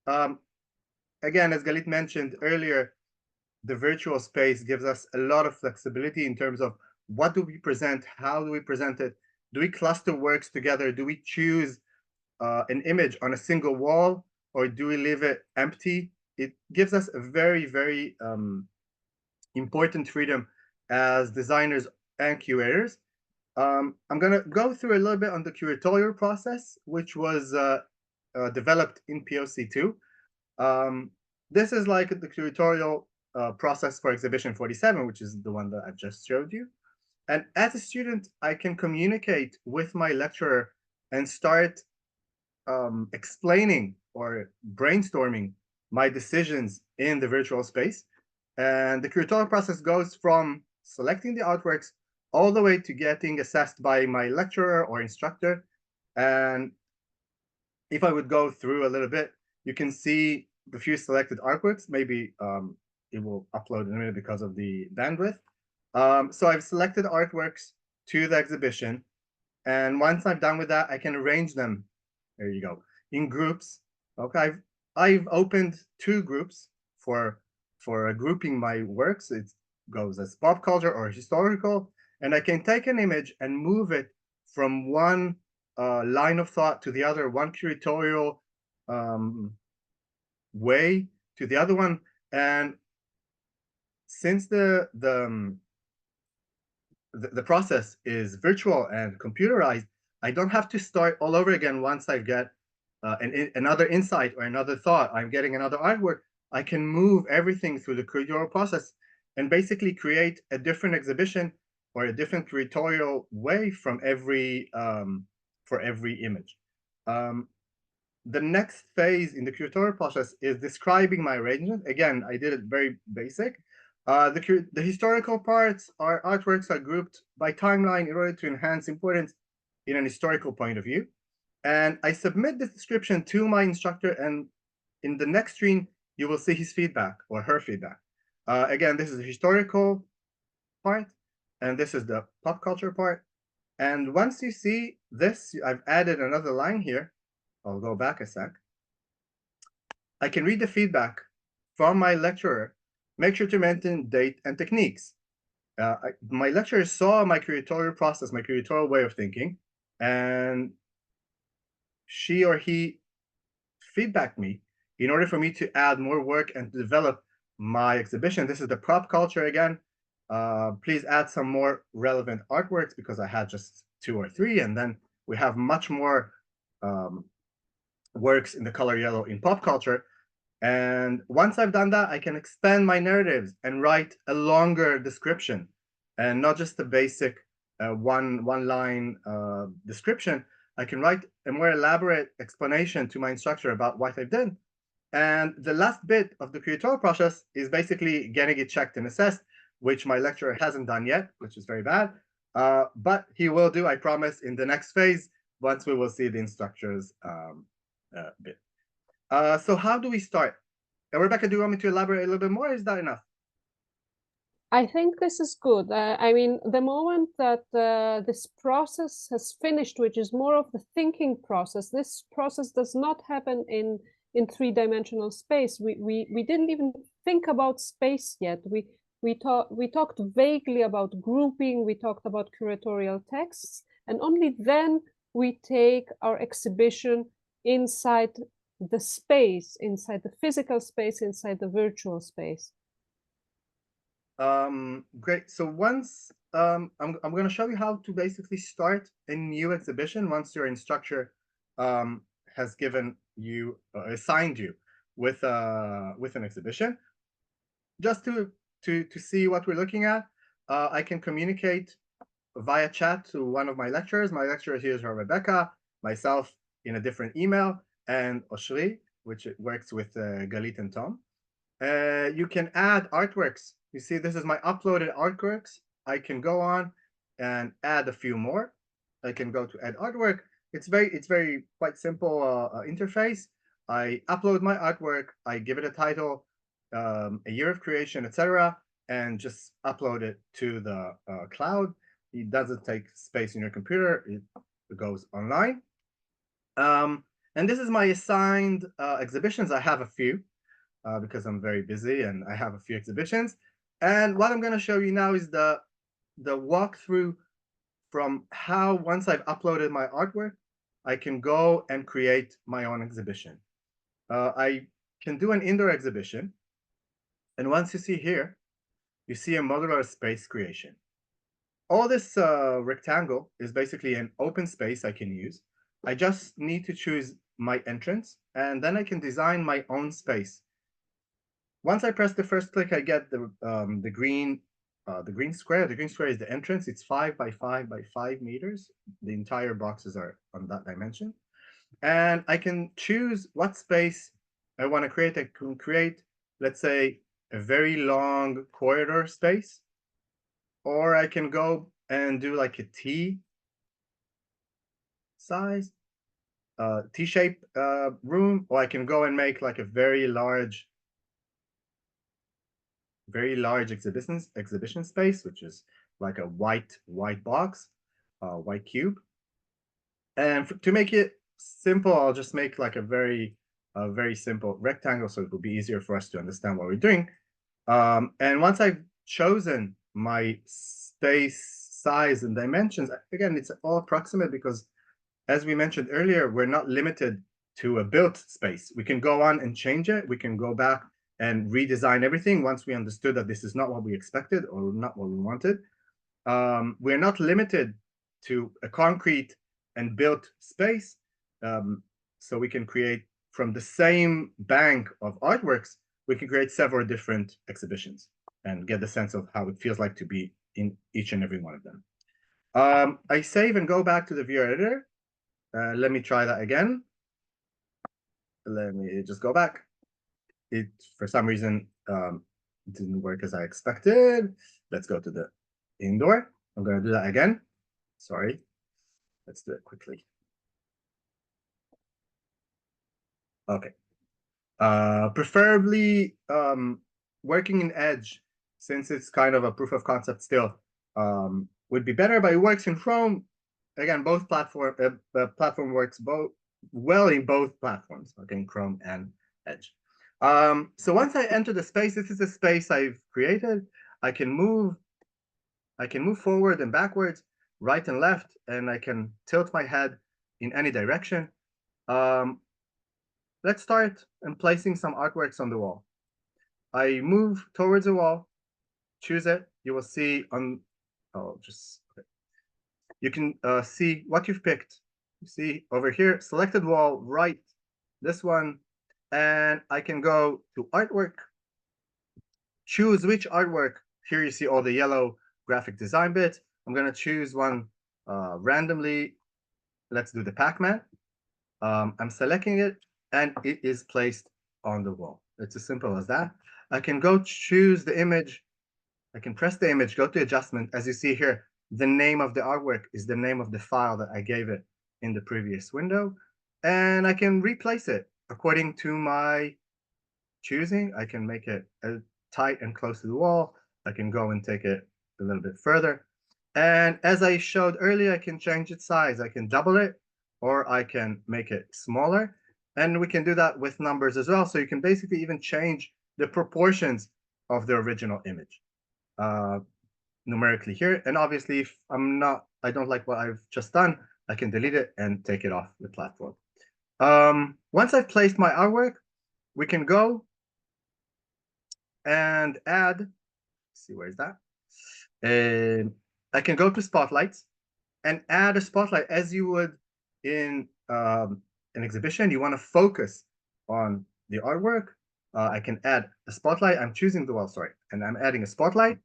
Again, as Galit mentioned earlier, the virtual space gives us a lot of flexibility in terms of what do we present, how do we present it, do we cluster works together, do we choose an image on a single wall, or do we leave it empty? It gives us a very, very important freedom as designers and curators. I'm going to go through a little bit on the curatorial process, which was developed in POC2. This is like the curatorial process for Exhibition 47, which is the one that I just showed you. And as a student, I can communicate with my lecturer and start explaining or brainstorming my decisions in the virtual space. And the curatorial process goes from selecting the artworks all the way to getting assessed by my lecturer or instructor. And if I would go through a little bit, you can see the few selected artworks. Maybe it will upload in a minute because of the bandwidth. So I've selected artworks to the exhibition. And once I'm done with that, I can arrange them, there you go, in groups. Okay, I've opened 2 groups for grouping my works. It goes as pop culture or historical, and I can take an image and move it from one line of thought to the other, one curatorial way to the other one. And since the process is virtual and computerized, I don't have to start all over again once I get another insight or another thought. I'm getting another artwork. I can move everything through the curatorial process and basically create a different exhibition or a different curatorial way from for every image. The next phase in the curatorial process is describing my arrangement. Again, I did it very basic. The historical parts, our artworks are grouped by timeline in order to enhance importance in an historical point of view. And I submit this description to my instructor, and in the next screen, you will see his feedback or her feedback. Again, this is the historical part, and this is the pop culture part. And once you see this, I've added another line here. I'll go back a sec. I can read the feedback from my lecturer. Make sure to mention date and techniques. My lecturer saw my curatorial process, my curatorial way of thinking, and she or he feedbacked me in order for me to add more work and to develop my exhibition. This is the prop culture again. Please add some more relevant artworks because I had just 2 or 3, and then we have much more works in the color yellow in pop culture. And once I've done that, I can expand my narratives and write a longer description, and not just the basic one line description. I can write a more elaborate explanation to my instructor about what I've done. And the last bit of the curatorial process is basically getting it checked and assessed, which my lecturer hasn't done yet, which is very bad. But he will do, I promise, in the next phase, once we will see the instructor's bit. So how do we start? Rebecca, do you want me to elaborate a little bit more? Is that enough? I think this is good. I mean, the moment that this process has finished, which is more of the thinking process, this process does not happen in 3-dimensional space. We didn't even think about space yet. We we talked vaguely about grouping, we talked about curatorial texts, and only then we take our exhibition inside the space, inside the physical space, inside the virtual space. Great. So once I'm going to show you how to basically start a new exhibition once your instructor has given you assigned you with an exhibition. Just to see what we're looking at, I can communicate via chat to one of my lecturers. My lecturer here is Rebecca, myself in a different email, and Oshri, which works with Galit and Tom. You can add artworks. You see, this is my uploaded artworks. I can go on and add a few more. I can go to add artwork. It's very quite simple interface. I upload my artwork. I give it a title, a year of creation, etc., and just upload it to the cloud. It doesn't take space in your computer. It goes online. And this is my assigned exhibitions. I have a few because I'm very busy and I have a few exhibitions. And what I'm going to show you now is the walkthrough from how, once I've uploaded my artwork, I can go and create my own exhibition. I can do an indoor exhibition. And once you see here, you see a modular space creation. All this rectangle is basically an open space I can use. I just need to choose my entrance, and then I can design my own space. Once I press the first click, I get the green square. The green square is the entrance. It's 5 by 5 by 5 meters. The entire boxes are on that dimension. And I can choose what space I want to create. I can create, let's say, a very long corridor space, or I can go and do like a T size, T-shape room, or I can go and make like a very large exhibition space, which is like a white box, white cube. And to make it simple, I'll just make like a very simple rectangle, so it will be easier for us to understand what we're doing. And once I've chosen my space size and dimensions, again, it's all approximate because, as we mentioned earlier, we're not limited to a built space. We can go on and change it. We can go back and redesign everything once we understood that this is not what we expected or not what we wanted. We're not limited to a concrete and built space. So we can create from the same bank of artworks, we can create several different exhibitions and get the sense of how it feels like to be in each and every one of them. I save and go back to the viewer editor. Let me try that again. Let me just go back. It, for some reason, didn't work as I expected. Let's go to the indoor. I'm going to do that again. Sorry. Let's do it quickly. Okay. Preferably working in Edge, since it's kind of a proof of concept still, would be better, but it works in Chrome. Again, both platform works well in both platforms, okay, in Chrome and Edge. So once I enter the space, this is the space I've created. I can move forward and backwards, right and left, and I can tilt my head in any direction. Let's start and placing some artworks on the wall. I move towards the wall, choose it. You will see on, you can see what you've picked. You see over here, selected wall, right, this one, and I can go to artwork, choose which artwork. Here you see all the yellow graphic design bits. I'm going to choose one randomly. Let's do the Pac-Man. I'm selecting it, and it is placed on the wall. It's as simple as that. I can go choose the image. I can press the image, go to adjustment. As you see here, the name of the artwork is the name of the file that I gave it in the previous window. And I can replace it according to my choosing. I can make it tight and close to the wall. I can go and take it a little bit further. And as I showed earlier, I can change its size. I can double it, or I can make it smaller. And we can do that with numbers as well. So you can basically even change the proportions of the original image. numerically here. And obviously, if I don't like what I've just done, I can delete it and take it off the platform. Once I've placed my artwork, we can go and add, let's see, where is that? I can go to spotlights and add a spotlight as you would in an exhibition. You want to focus on the artwork. I can add a spotlight. I'm choosing the wall, sorry, and I'm adding a spotlight.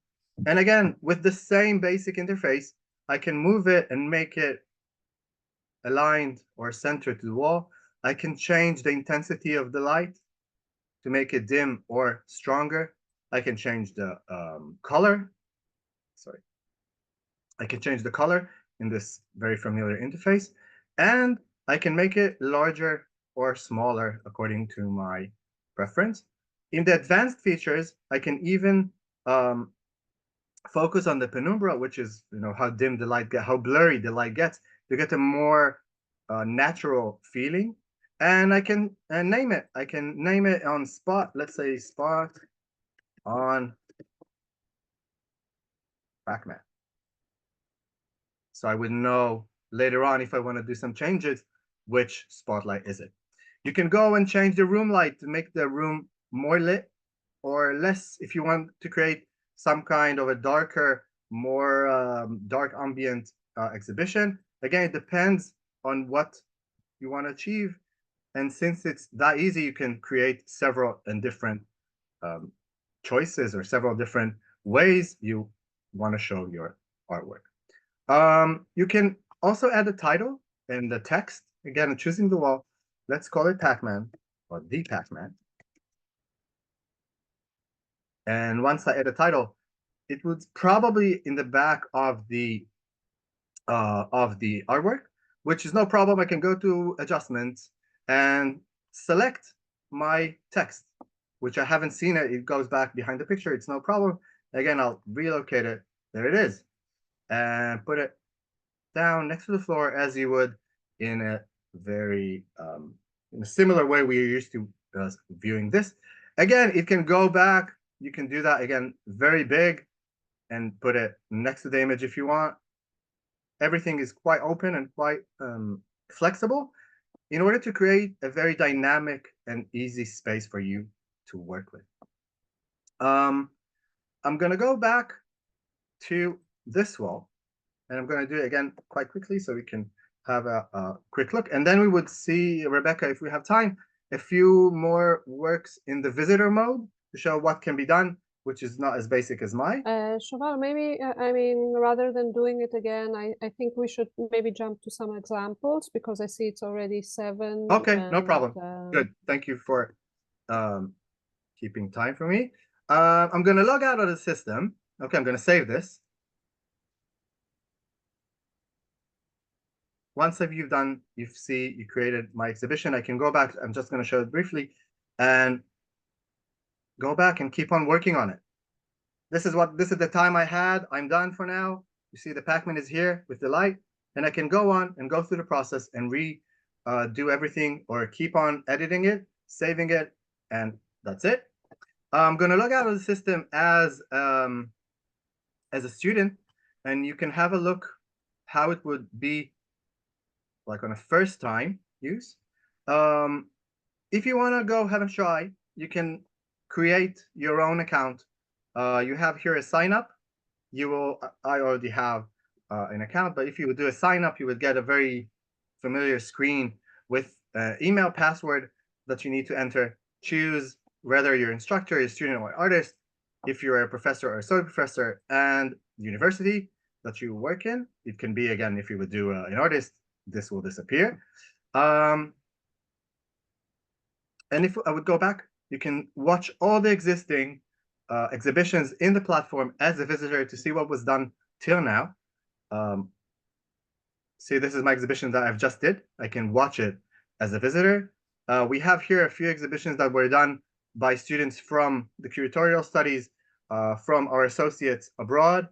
And again, with the same basic interface, I can move it and make it aligned or centered to the wall. I can change the intensity of the light to make it dim or stronger. I can change the color. Sorry. I can change the color in this very familiar interface, and I can make it larger or smaller according to my preference. In the advanced features, I can even focus on the penumbra, which is how dim the light gets, how blurry the light gets, to get a more natural feeling. And I can name it. I can name it on spot. Let's say spot on Pac-Man. So I would know later on if I want to do some changes, which spotlight is it. You can go and change the room light to make the room more lit or less if you want to create some kind of a darker, more dark ambient exhibition. Again, it depends on what you want to achieve. And since it's that easy, you can create several and different choices or several different ways you want to show your artwork. You can also add a title and the text. Again, choosing the wall. Let's call it Pac-Man or the Pac-Man. And once I add a title, it would probably in the back of the artwork, which is no problem. I can go to adjustments and select my text, which I haven't seen it. It goes back behind the picture. It's no problem. Again, I'll relocate it. There it is. And put it down next to the floor as you would in a very in a similar way we are used to viewing this. Again, it can go back. You can do that again, very big, and put it next to the image if you want. Everything is quite open and quite flexible in order to create a very dynamic and easy space for you to work with. I'm going to go back to this wall, and I'm going to do it again quite quickly so we can have a quick look. And then we would see, Rebecca, if we have time, a few more works in the visitor mode to show what can be done, which is not as basic as mine. Shoval, maybe, I mean, rather than doing it again, I think we should maybe jump to some examples because I see it's already 7. Okay, no problem. Good. Thank you for keeping time for me. I'm going to log out of the system. Okay, I'm going to save this. Once you see you created my exhibition, I can go back. I'm just going to show it briefly and go back and keep on working on it. This is the time I had. I'm done for now. You see the Pac-Man is here with the light, and I can go on and go through the process and do everything or keep on editing it, saving it, and that's it. I'm going to log out of the system as a student, and you can have a look how it would be like on a first time use. If you want to go have a try, you can create your own account. You have here a sign up. I already have an account, but if you would do a sign up, you would get a very familiar screen with email password that you need to enter. Choose whether you're instructor, your student, or artist, if you're a professor or associate professor, and the university that you work in. It can be, again, if you would do an artist, this will disappear. And if I would go back, you can watch all the existing exhibitions in the platform as a visitor to see what was done till now. See, this is my exhibition that I've just did. I can watch it as a visitor. We have here a few exhibitions that were done by students from the curatorial studies, from our associates abroad.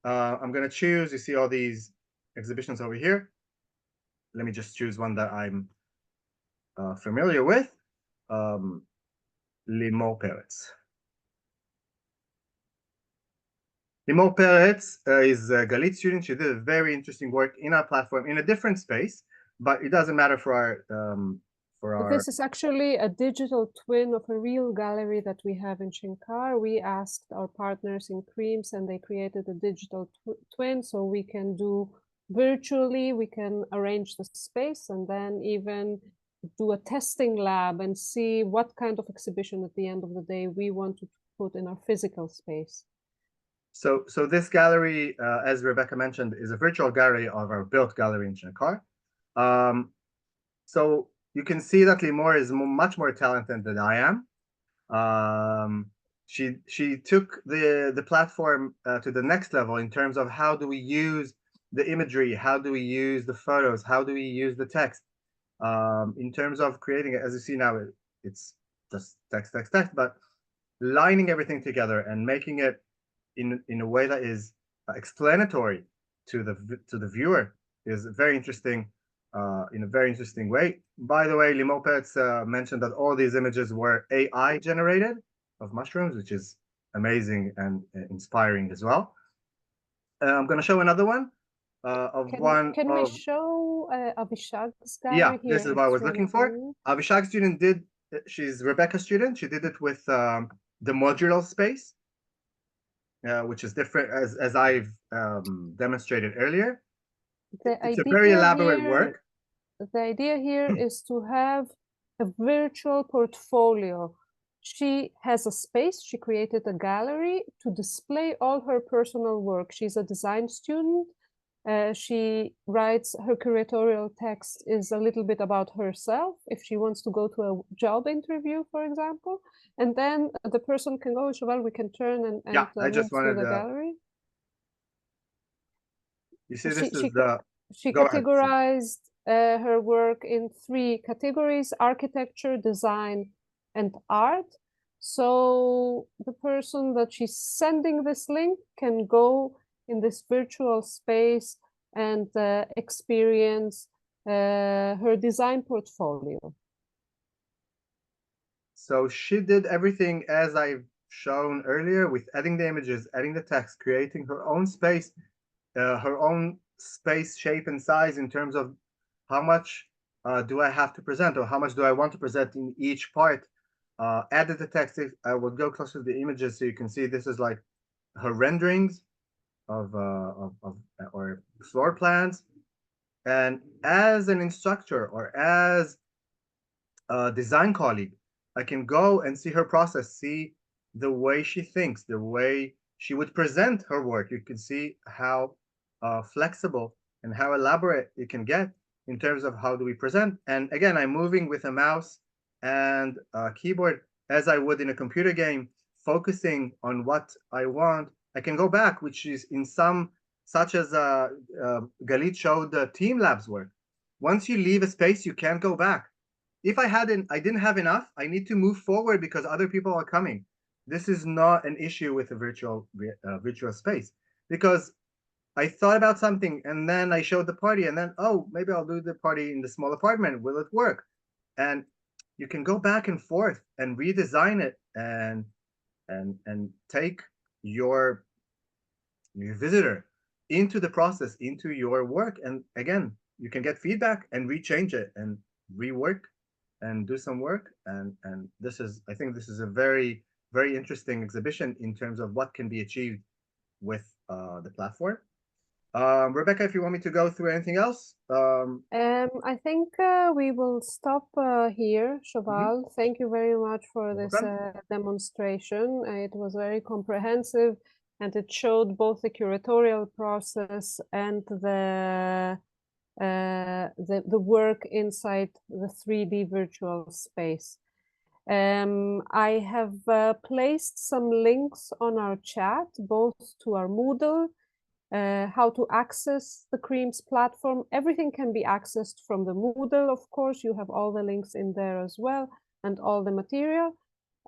I'm going to choose, you see all these exhibitions over here. Let me just choose one that I'm familiar with. Les mots pellets. Limor Peretz is a Galit student. She did a very interesting work in our platform in a different space, but it doesn't matter for our This is actually a digital twin of a real gallery that we have in Shenkar. We asked our partners in Creams and they created a digital twin so we can do virtually, we can arrange the space and then even do a testing lab and see what kind of exhibition at the end of the day we want to put in our physical space. So this gallery, as Rebecca mentioned, is a virtual gallery of our built gallery in Shenkar. So you can see that Limor is much more talented than I am. She took the platform to the next level in terms of how do we use the imagery, how do we use the photos, how do we use the text. In terms of creating it, as you see now, it's just text, but lining everything together and making it in a way that is explanatory to the viewer is very interesting, in a very interesting way. By the way, Limor Peretz mentioned that all these images were AI generated of mushrooms, which is amazing and inspiring as well. I'm going to show another one Can we show Avishag's gallery yeah, here? this is what I was looking for. Avishag's student she's Rebecca's student. She did it with the modular space. Which is different as I've demonstrated earlier. It's a very elaborate work. The idea here is to have a virtual portfolio. She has a space, she created a gallery to display all her personal work. She's a design student. She writes, her curatorial text is a little bit about herself, if she wants to go to a job interview, for example. And then the person can go, Shoval, we can turn and yeah, I just wanted the gallery. You see, this is the... She categorized her work in 3 categories: architecture, design, and art. So the person that she's sending this link can go in this virtual space and experience her design portfolio. So she did everything as I've shown earlier, with adding the images, adding the text, creating her own space, shape and size in terms of how much do I have to present, or how much do I want to present in each part. Added the text. I will go closer to the images so you can see this is like her renderings of or floor plans. And as an instructor or as a design colleague, I can go and see her process, see the way she thinks, the way she would present her work. You can see how flexible and how elaborate it can get in terms of how do we present. And again, I'm moving with a mouse and a keyboard as I would in a computer game, focusing on what I want. I can go back, which is in some, such as Galit showed the team labs work. Once you leave a space, you can't go back. If I didn't have enough, I need to move forward because other people are coming. This is not an issue with a virtual space, because I thought about something and then I showed the party and then, oh, maybe I'll do the party in the small apartment. Will it work? And you can go back and forth and redesign it and take your visitor into the process, into your work. And again, you can get feedback and rechange it and rework and do some work. And this is, I think this is a very, very interesting exhibition in terms of what can be achieved with the platform. Rebecca, if you want me to go through anything else. I think we will stop here, Shoval. Thank you very much for this demonstration. It was very comprehensive and it showed both the curatorial process and the work inside the 3D virtual space. I have placed some links on our chat, both to our Moodle, how to access the Creams platform. Everything can be accessed from the Moodle, of course. You have all the links in there as well, and all the material.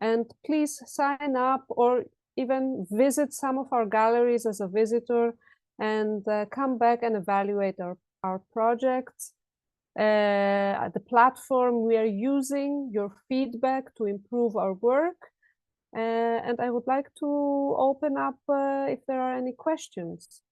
And please sign up or even visit some of our galleries as a visitor and come back and evaluate our projects. The platform, we are using your feedback to improve our work. And I would like to open up if there are any questions.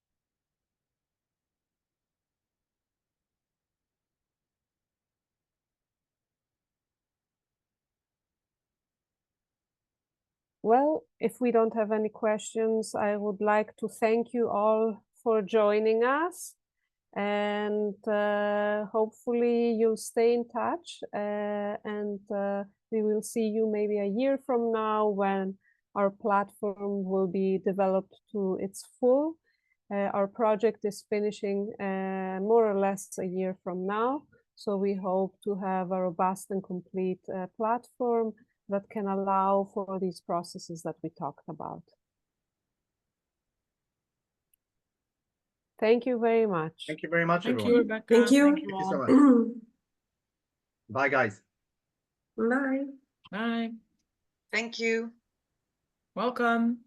Well, if we don't have any questions, I would like to thank you all for joining us. And hopefully you'll stay in touch, and we will see you maybe a year from now when our platform will be developed to its full. Our project is finishing more or less a year from now, so we hope to have a robust and complete platform that can allow for these processes that we talked about. Thank you very much. Thank you very much, Thank you, everyone. Rebecca. Thank you. Thank you Thank you so all. much. Bye, guys. Bye. Bye. Thank you. Welcome.